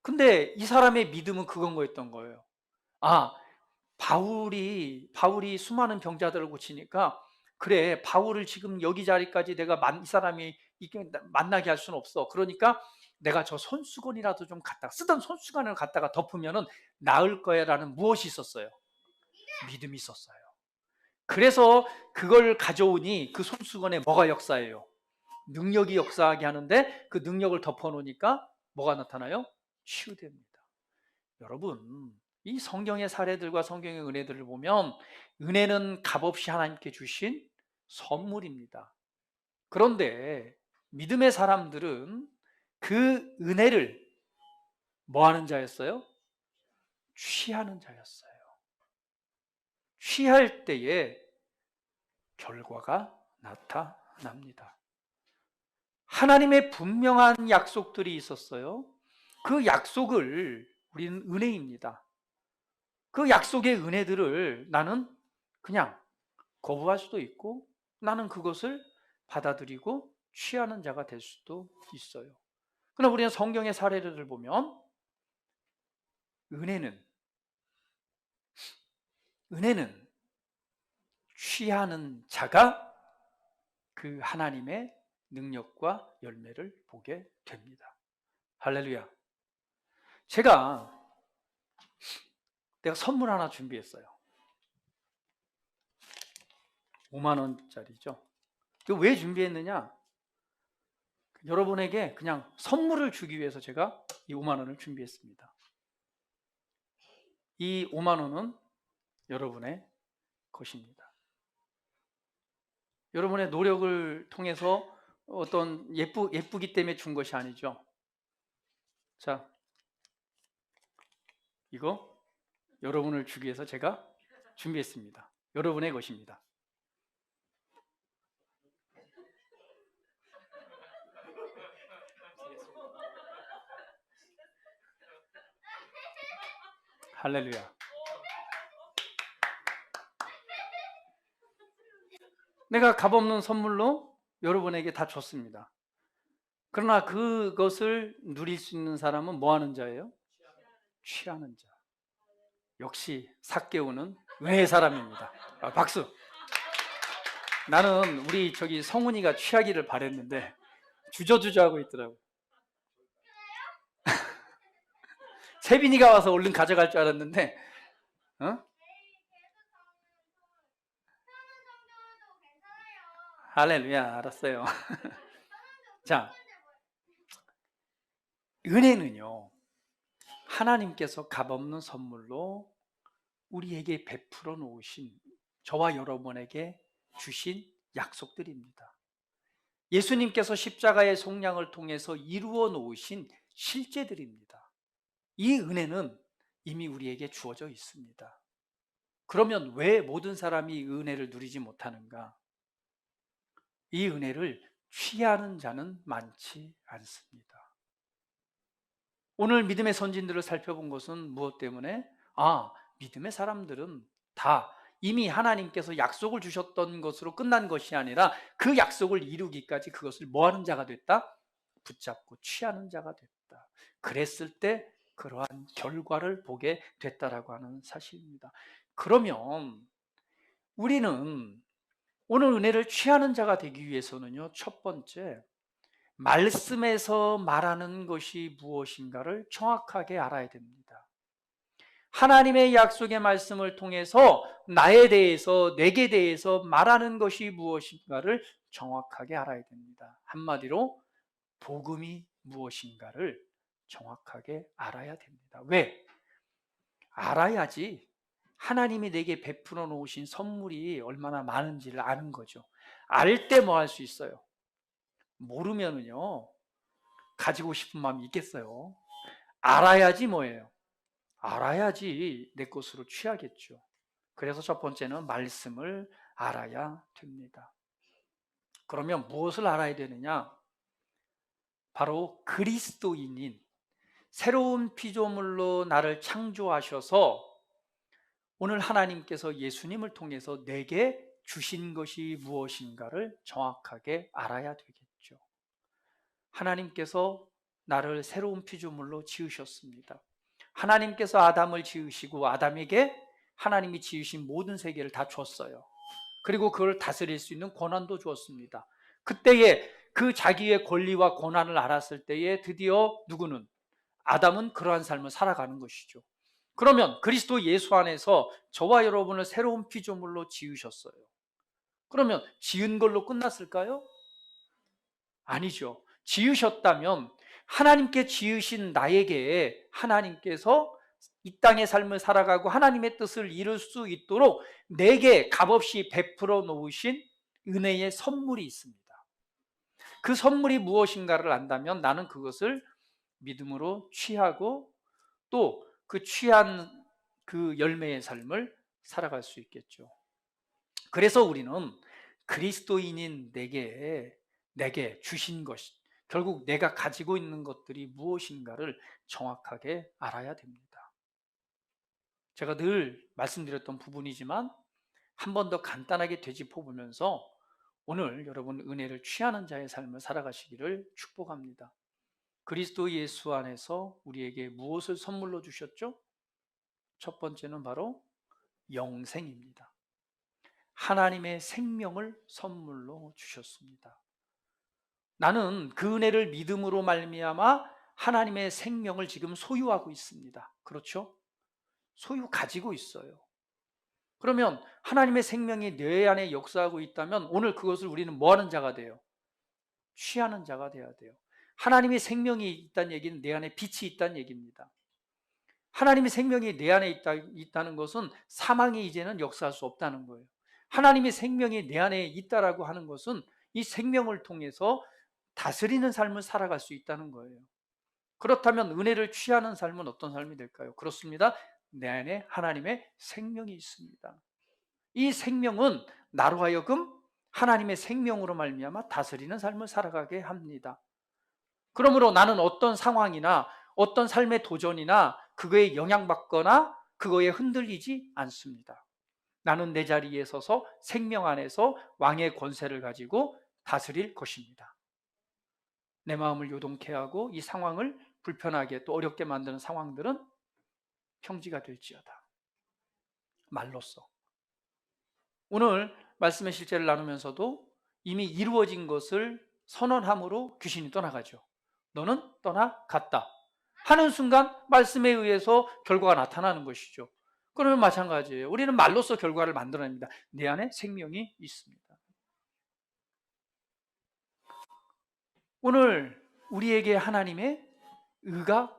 근데 이 사람의 믿음은 그건 거였던 거예요. 아, 바울이 수많은 병자들을 고치니까, 그래, 바울을 지금 여기 자리까지 내가 이 사람이 만나게 할 수는 없어. 그러니까 내가 저 손수건이라도 좀 쓰던 손수건을 갖다가 덮으면은 나을 거야라는 무엇이 있었어요? 믿음이 있었어요. 그래서 그걸 가져오니 그 손수건에 뭐가 역사해요? 능력이 역사하게 하는데, 그 능력을 덮어놓으니까 뭐가 나타나요? 치유됩니다. 여러분, 이 성경의 사례들과 성경의 은혜들을 보면 은혜는 값없이 하나님께 주신 선물입니다. 그런데 믿음의 사람들은 그 은혜를 뭐 하는 자였어요? 취하는 자였어요. 취할 때에 결과가 나타납니다. 하나님의 분명한 약속들이 있었어요. 그 약속을 우리는 은혜입니다. 그 약속의 은혜들을 나는 그냥 거부할 수도 있고, 나는 그것을 받아들이고 취하는 자가 될 수도 있어요. 그러나 우리는 성경의 사례를 보면 은혜는 취하는 자가 그 하나님의 능력과 열매를 보게 됩니다. 할렐루야. 내가 선물 하나 준비했어요. 5만 원짜리죠. 왜 준비했느냐? 여러분에게 그냥 선물을 주기 위해서 제가 이 5만 원을 준비했습니다. 이 5만 원은 여러분의 것입니다. 여러분의 노력을 통해서 어떤 예쁘기 때문에 준 것이 아니죠. 자, 이거 여러분을 주기 위해서 제가 준비했습니다. 여러분의 것입니다. 할렐루야. 내가 값없는 선물로 여러분에게 다 줬습니다. 그러나 그것을 누릴 수 있는 사람은 뭐 하는 자예요? 취하는 자. 역시 삭개오는 은혜의 사람입니다. 박수. 나는 우리 성훈이가 취하기를 바랬는데 주저주저 하고 있더라고요. 세빈이가 와서 얼른 가져갈 줄 알았는데, 할렐루야, 알았어요. 자, 은혜는요, 하나님께서 값없는 선물로 우리에게 베풀어 놓으신, 저와 여러분에게 주신 약속들입니다. 예수님께서 십자가의 속량을 통해서 이루어 놓으신 실제들입니다. 이 은혜는 이미 우리에게 주어져 있습니다. 그러면 왜 모든 사람이 이 은혜를 누리지 못하는가? 이 은혜를 취하는 자는 많지 않습니다. 오늘 믿음의 선진들을 살펴본 것은 무엇 때문에? 믿음의 사람들은 다 이미 하나님께서 약속을 주셨던 것으로 끝난 것이 아니라 그 약속을 이루기까지 그것을 뭐 하는 자가 됐다? 붙잡고 취하는 자가 됐다. 그랬을 때 그러한 결과를 보게 됐다라고 하는 사실입니다. 그러면 우리는 오늘 은혜를 취하는 자가 되기 위해서는요, 첫 번째, 말씀에서 말하는 것이 무엇인가를 정확하게 알아야 됩니다. 하나님의 약속의 말씀을 통해서 나에 대해서, 내게 대해서 말하는 것이 무엇인가를 정확하게 알아야 됩니다. 한마디로 복음이 무엇인가를 정확하게 알아야 됩니다. 왜? 알아야지 하나님이 내게 베풀어 놓으신 선물이 얼마나 많은지를 아는 거죠. 알 때 뭐 할 수 있어요? 모르면은요, 가지고 싶은 마음이 있겠어요? 알아야지 뭐예요? 알아야지 내 것으로 취하겠죠. 그래서 첫 번째는 말씀을 알아야 됩니다. 그러면 무엇을 알아야 되느냐? 바로 그리스도인인 새로운 피조물로 나를 창조하셔서 오늘 하나님께서 예수님을 통해서 내게 주신 것이 무엇인가를 정확하게 알아야 되겠죠. 하나님께서 나를 새로운 피조물로 지으셨습니다. 하나님께서 아담을 지으시고 아담에게 하나님이 지으신 모든 세계를 다 줬어요. 그리고 그걸 다스릴 수 있는 권한도 주었습니다. 그때에 그 자기의 권리와 권한을 알았을 때에 드디어 누구는? 아담은 그러한 삶을 살아가는 것이죠. 그러면 그리스도 예수 안에서 저와 여러분을 새로운 피조물로 지으셨어요. 그러면 지은 걸로 끝났을까요? 아니죠. 지으셨다면 하나님께 지으신 나에게 하나님께서 이 땅의 삶을 살아가고 하나님의 뜻을 이룰 수 있도록 내게 값없이 베풀어 놓으신 은혜의 선물이 있습니다. 그 선물이 무엇인가를 안다면 나는 그것을 믿음으로 취하고 또 그 취한 그 열매의 삶을 살아갈 수 있겠죠. 그래서 우리는 그리스도인인 내게 주신 것, 결국 내가 가지고 있는 것들이 무엇인가를 정확하게 알아야 됩니다. 제가 늘 말씀드렸던 부분이지만 한 번 더 간단하게 되짚어 보면서 오늘 여러분 은혜를 취하는 자의 삶을 살아가시기를 축복합니다. 그리스도 예수 안에서 우리에게 무엇을 선물로 주셨죠? 첫 번째는 바로 영생입니다. 하나님의 생명을 선물로 주셨습니다. 나는 그 은혜를 믿음으로 말미암아 하나님의 생명을 지금 소유하고 있습니다. 그렇죠? 소유 가지고 있어요. 그러면 하나님의 생명이 내 안에 역사하고 있다면 오늘 그것을 우리는 뭐 하는 자가 돼요? 취하는 자가 돼야 돼요. 하나님의 생명이 있다는 얘기는 내 안에 빛이 있다는 얘기입니다. 하나님의 생명이 내 안에 있다는 것은 사망이 이제는 역사할 수 없다는 거예요. 하나님의 생명이 내 안에 있다라고 하는 것은 이 생명을 통해서 다스리는 삶을 살아갈 수 있다는 거예요. 그렇다면 은혜를 취하는 삶은 어떤 삶이 될까요? 그렇습니다. 내 안에 하나님의 생명이 있습니다. 이 생명은 나로 하여금 하나님의 생명으로 말미암아 다스리는 삶을 살아가게 합니다. 그러므로 나는 어떤 상황이나 어떤 삶의 도전이나 그거에 영향받거나 그거에 흔들리지 않습니다. 나는 내 자리에 서서 생명 안에서 왕의 권세를 가지고 다스릴 것입니다. 내 마음을 요동케 하고 이 상황을 불편하게 또 어렵게 만드는 상황들은 평지가 될지어다. 말로써. 오늘 말씀의 실제를 나누면서도 이미 이루어진 것을 선언함으로 귀신이 떠나가죠. 너는 떠나갔다 하는 순간 말씀에 의해서 결과가 나타나는 것이죠. 그러면 마찬가지예요. 우리는 말로써 결과를 만들어냅니다. 내 안에 생명이 있습니다. 오늘 우리에게 하나님의 의가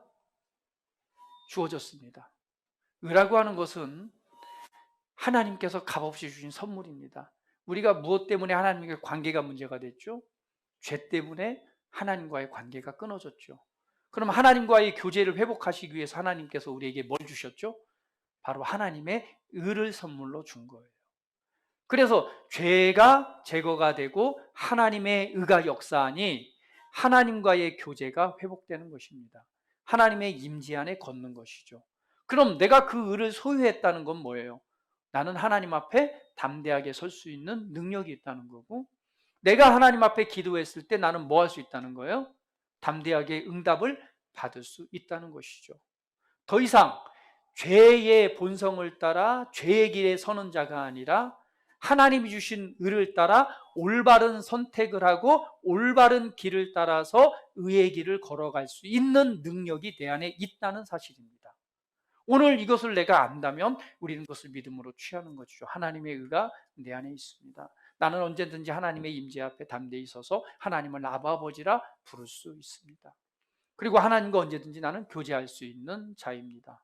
주어졌습니다. 의라고 하는 것은 하나님께서 값없이 주신 선물입니다. 우리가 무엇 때문에 하나님과 관계가 문제가 됐죠? 죄 때문에 하나님과의 관계가 끊어졌죠. 그럼 하나님과의 교제를 회복하시기 위해서 하나님께서 우리에게 뭘 주셨죠? 바로 하나님의 의를 선물로 준 거예요. 그래서 죄가 제거가 되고 하나님의 의가 역사하니 하나님과의 교제가 회복되는 것입니다. 하나님의 임재 안에 걷는 것이죠. 그럼 내가 그 의를 소유했다는 건 뭐예요? 나는 하나님 앞에 담대하게 설 수 있는 능력이 있다는 거고, 내가 하나님 앞에 기도했을 때 나는 뭐 할 수 있다는 거예요? 담대하게 응답을 받을 수 있다는 것이죠. 더 이상 죄의 본성을 따라 죄의 길에 서는 자가 아니라 하나님이 주신 의를 따라 올바른 선택을 하고 올바른 길을 따라서 의의 길을 걸어갈 수 있는 능력이 내 안에 있다는 사실입니다. 오늘 이것을 내가 안다면 우리는 그것을 믿음으로 취하는 것이죠. 하나님의 의가 내 안에 있습니다. 나는 언제든지 하나님의 임재 앞에 담대히 서서 하나님을 아바 아버지라 부를 수 있습니다. 그리고 하나님과 언제든지 나는 교제할 수 있는 자입니다.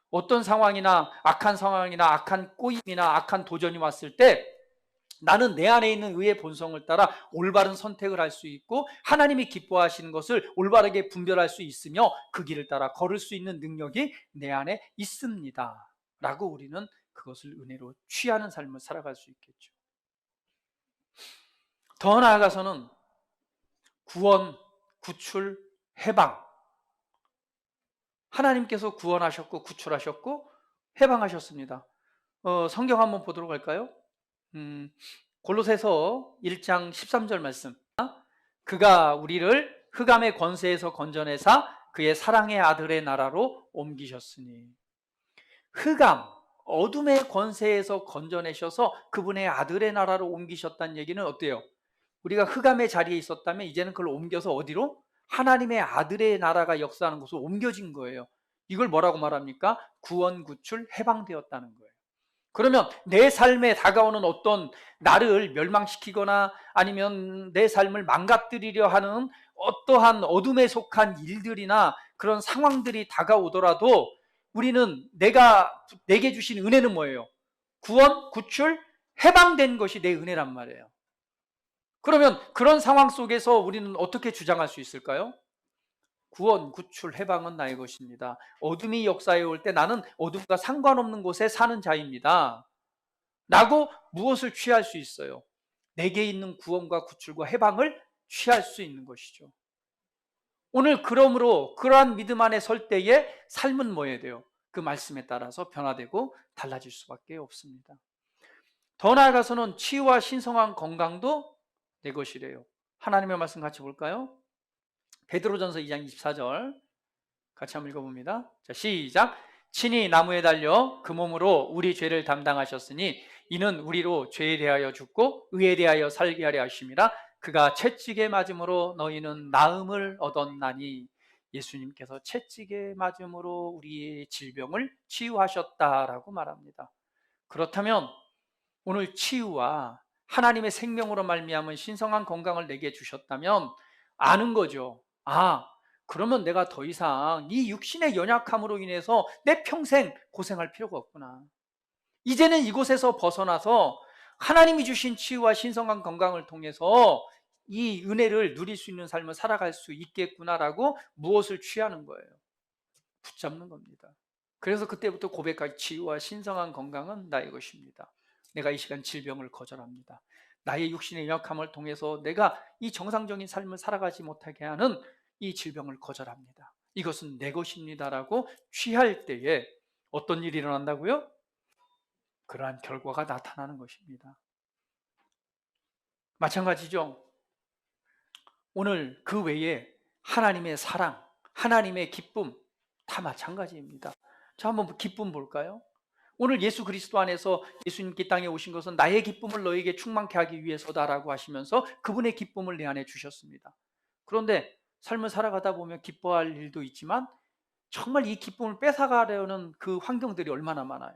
어떤 상황이나 악한 상황이나 악한 꼬임이나 악한 도전이 왔을 때 나는 내 안에 있는 의의 본성을 따라 올바른 선택을 할 수 있고 하나님이 기뻐하시는 것을 올바르게 분별할 수 있으며 그 길을 따라 걸을 수 있는 능력이 내 안에 있습니다. 라고 우리는 그것을 은혜로 취하는 삶을 살아갈 수 있겠죠. 더 나아가서는 구원, 구출, 해방. 하나님께서 구원하셨고 구출하셨고 해방하셨습니다. 성경 한번 보도록 할까요? 골로새서 1장 13절 말씀. 그가 우리를 흑암의 권세에서 건져내사 그의 사랑의 아들의 나라로 옮기셨으니. 흑암, 어둠의 권세에서 건져내셔서 그분의 아들의 나라로 옮기셨다는 얘기는 어때요? 우리가 흑암의 자리에 있었다면 이제는 그걸 옮겨서 어디로? 하나님의 아들의 나라가 역사하는 곳으로 옮겨진 거예요. 이걸 뭐라고 말합니까? 구원, 구출, 해방되었다는 거예요. 그러면 내 삶에 다가오는 어떤 나를 멸망시키거나 아니면 내 삶을 망가뜨리려 하는 어떠한 어둠에 속한 일들이나 그런 상황들이 다가오더라도 우리는 내게 주신 은혜는 뭐예요? 구원, 구출, 해방된 것이 내 은혜란 말이에요. 그러면 그런 상황 속에서 우리는 어떻게 주장할 수 있을까요? 구원, 구출, 해방은 나의 것입니다. 어둠이 역사에 올 때 나는 어둠과 상관없는 곳에 사는 자입니다. 라고 무엇을 취할 수 있어요? 내게 있는 구원과 구출과 해방을 취할 수 있는 것이죠. 오늘 그러므로 그러한 믿음 안에 설 때에 삶은 뭐해야 돼요? 그 말씀에 따라서 변화되고 달라질 수밖에 없습니다. 더 나아가서는 치유와 신성한 건강도 내 것이래요. 하나님의 말씀 같이 볼까요? 베드로전서 2장 24절 같이 한번 읽어봅니다. 자, 시작. 친히 나무에 달려 그 몸으로 우리 죄를 담당하셨으니 이는 우리로 죄에 대하여 죽고 의에 대하여 살게 하려 하심이라. 그가 채찍에 맞음으로 너희는 나음을 얻었나니. 예수님께서 채찍에 맞음으로 우리의 질병을 치유하셨다라고 말합니다. 그렇다면 오늘 치유와 하나님의 생명으로 말미암은 신성한 건강을 내게 주셨다면 아는 거죠. 그러면 내가 더 이상 이 육신의 연약함으로 인해서 내 평생 고생할 필요가 없구나. 이제는 이곳에서 벗어나서 하나님이 주신 치유와 신성한 건강을 통해서 이 은혜를 누릴 수 있는 삶을 살아갈 수 있겠구나라고 무엇을 취하는 거예요? 붙잡는 겁니다. 그래서 그때부터 고백할 치유와 신성한 건강은 나의 것입니다. 내가 이 시간 질병을 거절합니다. 나의 육신의 연약함을 통해서 내가 이 정상적인 삶을 살아가지 못하게 하는 이 질병을 거절합니다. 이것은 내 것입니다라고 취할 때에 어떤 일이 일어난다고요? 그러한 결과가 나타나는 것입니다. 마찬가지죠. 오늘 그 외에 하나님의 사랑, 하나님의 기쁨 다 마찬가지입니다. 자, 한번 기쁨 볼까요? 오늘 예수 그리스도 안에서 예수님께 땅에 오신 것은 나의 기쁨을 너에게 충만케 하기 위해서다라고 하시면서 그분의 기쁨을 내 안에 주셨습니다. 그런데 삶을 살아가다 보면 기뻐할 일도 있지만 정말 이 기쁨을 뺏어가려는 그 환경들이 얼마나 많아요.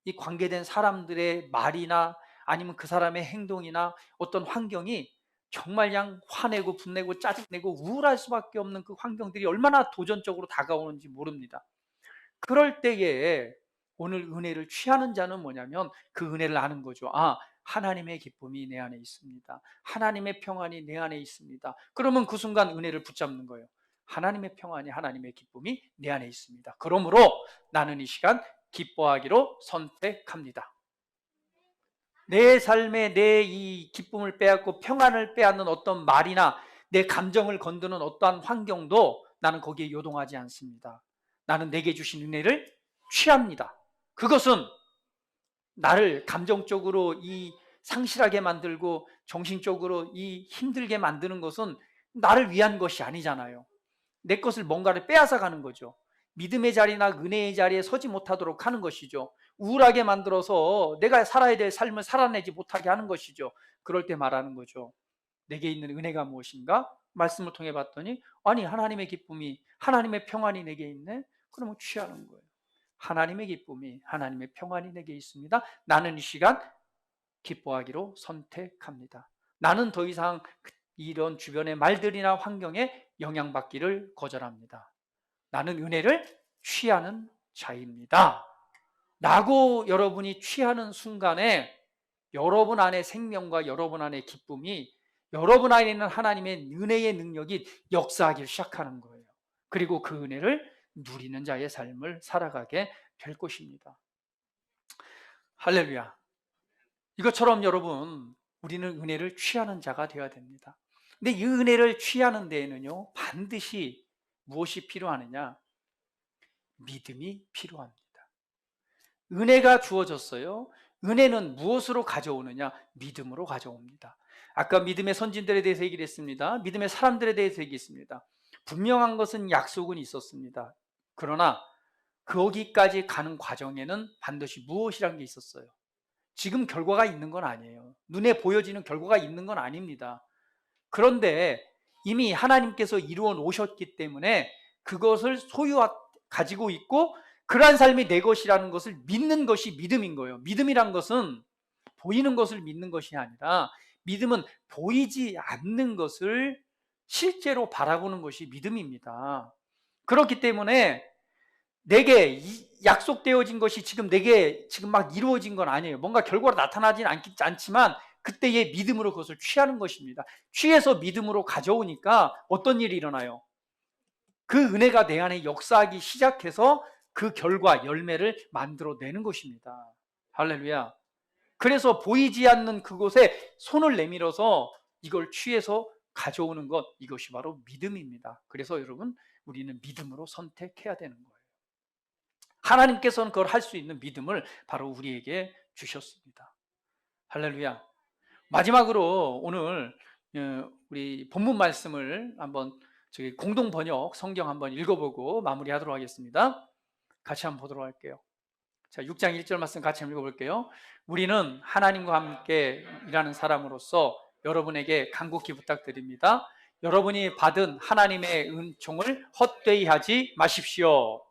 이 관계된 사람들의 말이나 아니면 그 사람의 행동이나 어떤 환경이 정말 그냥 화내고 분내고 짜증내고 우울할 수밖에 없는 그 환경들이 얼마나 도전적으로 다가오는지 모릅니다. 그럴 때에 오늘 은혜를 취하는 자는 뭐냐면 그 은혜를 아는 거죠. 하나님의 기쁨이 내 안에 있습니다. 하나님의 평안이 내 안에 있습니다. 그러면 그 순간 은혜를 붙잡는 거예요. 하나님의 평안이, 하나님의 기쁨이 내 안에 있습니다. 그러므로 나는 이 시간 기뻐하기로 선택합니다. 내 삶에 내 이 기쁨을 빼앗고 평안을 빼앗는 어떤 말이나 내 감정을 건드는 어떠한 환경도 나는 거기에 요동하지 않습니다. 나는 내게 주신 은혜를 취합니다. 그것은 나를 감정적으로 이 상실하게 만들고 정신적으로 이 힘들게 만드는 것은 나를 위한 것이 아니잖아요. 내 것을 뭔가를 빼앗아 가는 거죠. 믿음의 자리나 은혜의 자리에 서지 못하도록 하는 것이죠. 우울하게 만들어서 내가 살아야 될 삶을 살아내지 못하게 하는 것이죠. 그럴 때 말하는 거죠. 내게 있는 은혜가 무엇인가? 말씀을 통해 봤더니 아니 하나님의 기쁨이, 하나님의 평안이 내게 있네? 그러면 취하는 거예요. 하나님의 기쁨이, 하나님의 평안이 내게 있습니다. 나는 이 시간 기뻐하기로 선택합니다. 나는 더 이상 이런 주변의 말들이나 환경에 영향받기를 거절합니다. 나는 은혜를 취하는 자입니다. 라고 여러분이 취하는 순간에 여러분 안에 생명과 여러분 안에 기쁨이, 여러분 안에 있는 하나님의 은혜의 능력이 역사하기 시작하는 거예요. 그리고 그 은혜를 누리는 자의 삶을 살아가게 될 것입니다. 할렐루야. 이것처럼 여러분, 우리는 은혜를 취하는 자가 되어야 됩니다. 근데 이 은혜를 취하는 데에는요, 반드시 무엇이 필요하느냐? 믿음이 필요합니다. 은혜가 주어졌어요. 은혜는 무엇으로 가져오느냐? 믿음으로 가져옵니다. 아까 믿음의 선진들에 대해서 얘기를 했습니다. 믿음의 사람들에 대해서 얘기했습니다. 분명한 것은 약속은 있었습니다. 그러나 거기까지 가는 과정에는 반드시 무엇이란 게 있었어요. 지금 결과가 있는 건 아니에요. 눈에 보여지는 결과가 있는 건 아닙니다. 그런데 이미 하나님께서 이루어 놓으셨기 때문에 그것을 가지고 있고, 그러한 삶이 내 것이라는 것을 믿는 것이 믿음인 거예요. 믿음이란 것은 보이는 것을 믿는 것이 아니라, 믿음은 보이지 않는 것을 실제로 바라보는 것이 믿음입니다. 그렇기 때문에 내게 약속되어진 것이 내게 막 이루어진 건 아니에요. 뭔가 결과로 나타나진 않지만 그때의 믿음으로 그것을 취하는 것입니다. 취해서 믿음으로 가져오니까 어떤 일이 일어나요? 그 은혜가 내 안에 역사하기 시작해서 그 결과, 열매를 만들어내는 것입니다. 할렐루야. 그래서 보이지 않는 그곳에 손을 내밀어서 이걸 취해서 가져오는 것, 이것이 바로 믿음입니다. 그래서 여러분, 우리는 믿음으로 선택해야 되는 거예요. 하나님께서는 그걸 할 수 있는 믿음을 바로 우리에게 주셨습니다. 할렐루야. 마지막으로 오늘 우리 본문 말씀을 한번 공동 번역 성경 한번 읽어보고 마무리하도록 하겠습니다. 같이 한번 보도록 할게요. 자, 6장 1절 말씀 같이 한번 읽어볼게요. 우리는 하나님과 함께 일하는 사람으로서 여러분에게 간곡히 부탁드립니다. 여러분이 받은 하나님의 은총을 헛되이 하지 마십시오.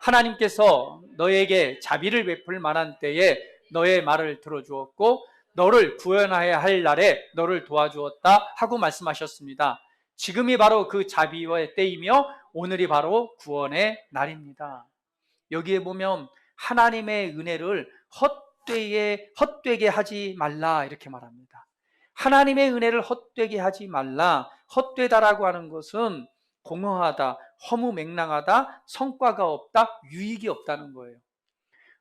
하나님께서 너에게 자비를 베풀 만한 때에 너의 말을 들어주었고 너를 구원하여야 할 날에 너를 도와주었다 하고 말씀하셨습니다. 지금이 바로 그 자비의 때이며 오늘이 바로 구원의 날입니다. 여기에 보면 하나님의 은혜를 헛되게 하지 말라 이렇게 말합니다. 하나님의 은혜를 헛되게 하지 말라. 헛되다라고 하는 것은 공허하다, 허무맹랑하다, 성과가 없다, 유익이 없다는 거예요.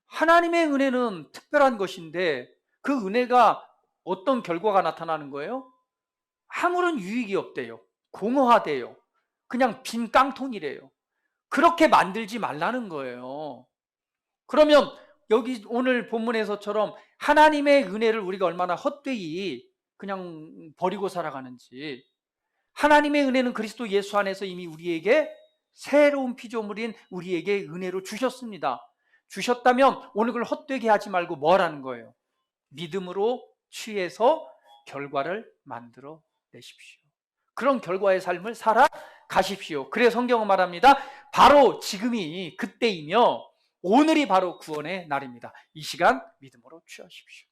하나님의 은혜는 특별한 것인데 그 은혜가 어떤 결과가 나타나는 거예요? 아무런 유익이 없대요. 공허하대요. 그냥 빈 깡통이래요. 그렇게 만들지 말라는 거예요. 그러면 여기 오늘 본문에서처럼 하나님의 은혜를 우리가 얼마나 헛되이 그냥 버리고 살아가는지, 하나님의 은혜는 그리스도 예수 안에서 이미 우리에게 새로운 피조물인 우리에게 은혜로 주셨습니다. 주셨다면 오늘 그걸 헛되게 하지 말고 뭘 하는 거예요? 믿음으로 취해서 결과를 만들어 내십시오. 그런 결과의 삶을 살아가십시오. 그래서 성경은 말합니다. 바로 지금이 그때이며 오늘이 바로 구원의 날입니다. 이 시간 믿음으로 취하십시오.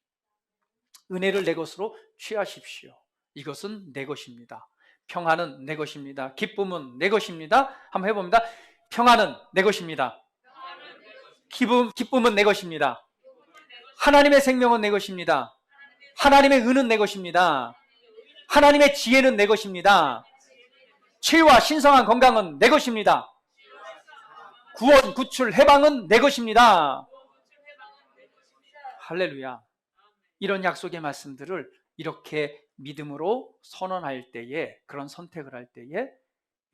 은혜를 내 것으로 취하십시오. 이것은 내 것입니다. 평안은 내 것입니다. 기쁨은 내 것입니다. 한번 해봅니다. 평안은 내 것입니다. 기쁨은 내 것입니다. 하나님의 생명은 내 것입니다. 하나님의 은은 내 것입니다. 하나님의 지혜는 내 것입니다. 치유와 신성한 건강은 내 것입니다. 구원, 구출, 해방은 내 것입니다. 할렐루야. 이런 약속의 말씀들을 이렇게 믿음으로 선언할 때에, 그런 선택을 할 때에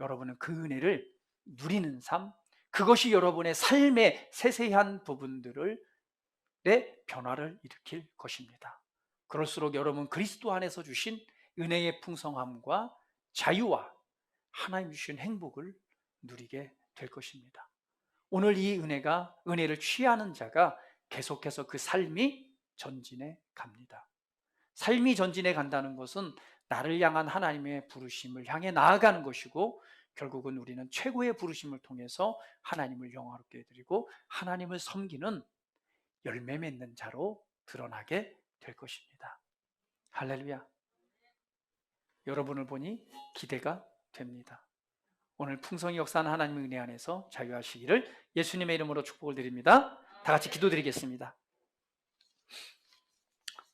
여러분은 그 은혜를 누리는 삶, 그것이 여러분의 삶의 세세한 부분들을 내 변화를 일으킬 것입니다. 그럴수록 여러분 그리스도 안에서 주신 은혜의 풍성함과 자유와 하나님 주신 행복을 누리게 될 것입니다. 오늘 이 은혜를 취하는 자가 계속해서 그 삶이 전진해 갑니다. 삶이 전진해 간다는 것은 나를 향한 하나님의 부르심을 향해 나아가는 것이고, 결국은 우리는 최고의 부르심을 통해서 하나님을 영화롭게 해드리고 하나님을 섬기는 열매 맺는 자로 드러나게 될 것입니다. 할렐루야. 여러분을 보니 기대가 됩니다. 오늘 풍성히 역사하는 하나님의 은혜 안에서 자유하시기를 예수님의 이름으로 축복을 드립니다. 다 같이 기도드리겠습니다.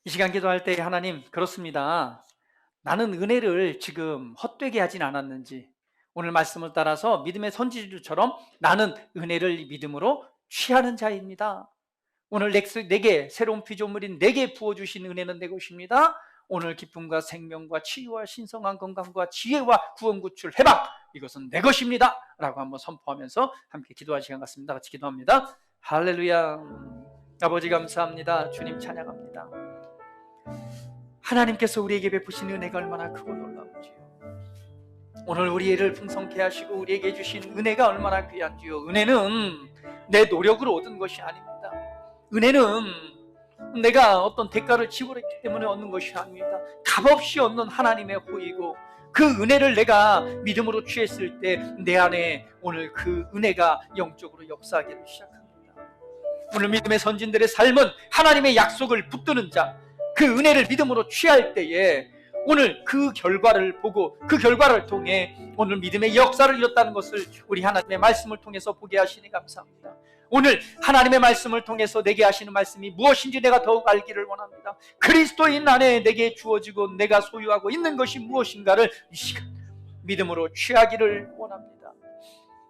이 시간 기도할 때 하나님, 그렇습니다. 나는 은혜를 지금 헛되게 하진 않았는지, 오늘 말씀을 따라서 믿음의 선지주처럼 나는 은혜를 믿음으로 취하는 자입니다. 오늘 내게 새로운 피조물인 내게 부어주신 은혜는 내 것입니다. 오늘 기쁨과 생명과 치유와 신성한 건강과 지혜와 구원 구출 해방, 이것은 내 것입니다 라고 한번 선포하면서 함께 기도할 시간 같습니다. 같이 기도합니다. 할렐루야. 아버지 감사합니다. 주님 찬양합니다. 하나님께서 우리에게 베푸신 은혜가 얼마나 크고 놀라운지요. 오늘 우리를 풍성케 하시고 우리에게 주신 은혜가 얼마나 귀한지요. 은혜는 내 노력으로 얻은 것이 아닙니다. 은혜는 내가 어떤 대가를 지불했기 때문에 얻는 것이 아닙니다. 값없이 얻는 하나님의 호의고, 그 은혜를 내가 믿음으로 취했을 때 내 안에 오늘 그 은혜가 영적으로 역사하기를 시작합니다. 오늘 믿음의 선진들의 삶은 하나님의 약속을 붙드는 자, 그 은혜를 믿음으로 취할 때에 오늘 그 결과를 보고 그 결과를 통해 오늘 믿음의 역사를 이뤘다는 것을 우리 하나님의 말씀을 통해서 보게 하시니 감사합니다. 오늘 하나님의 말씀을 통해서 내게 하시는 말씀이 무엇인지 내가 더욱 알기를 원합니다. 그리스도인 안에 내게 주어지고 내가 소유하고 있는 것이 무엇인가를 이 시간 믿음으로 취하기를 원합니다.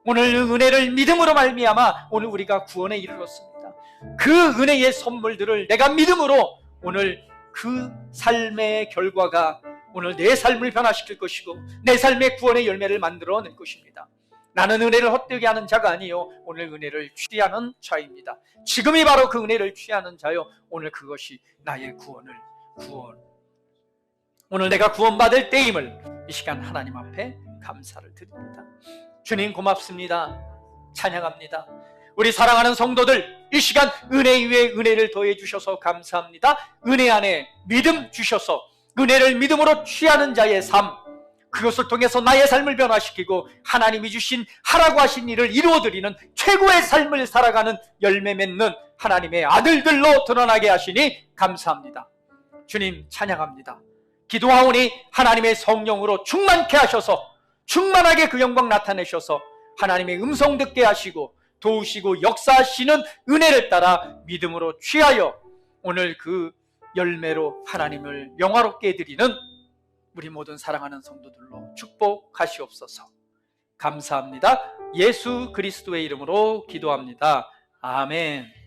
오늘 은혜를 믿음으로 말미암아 오늘 우리가 구원에 이르렀습니다. 그 은혜의 선물들을 내가 믿음으로 오늘 그 삶의 결과가 오늘 내 삶을 변화시킬 것이고 내 삶의 구원의 열매를 만들어낼 것입니다. 나는 은혜를 헛되게 하는 자가 아니요 오늘 은혜를 취하는 자입니다. 지금이 바로 그 은혜를 취하는 자요, 오늘 그것이 나의 구원. 오늘 내가 구원받을 때임을 이 시간 하나님 앞에 감사를 드립니다. 주님 고맙습니다. 찬양합니다. 우리 사랑하는 성도들, 이 시간 은혜 위에 은혜를 더해 주셔서 감사합니다. 은혜 안에 믿음 주셔서 은혜를 믿음으로 취하는 자의 삶, 그것을 통해서 나의 삶을 변화시키고 하나님이 주신 하라고 하신 일을 이루어드리는 최고의 삶을 살아가는 열매 맺는 하나님의 아들들로 드러나게 하시니 감사합니다. 주님 찬양합니다. 기도하오니 하나님의 성령으로 충만케 하셔서 충만하게 그 영광 나타내셔서 하나님의 음성 듣게 하시고 도우시고 역사하시는 은혜를 따라 믿음으로 취하여 오늘 그 열매로 하나님을 영화롭게 드리는 우리 모든 사랑하는 성도들로 축복하시옵소서. 감사합니다. 예수 그리스도의 이름으로 기도합니다. 아멘.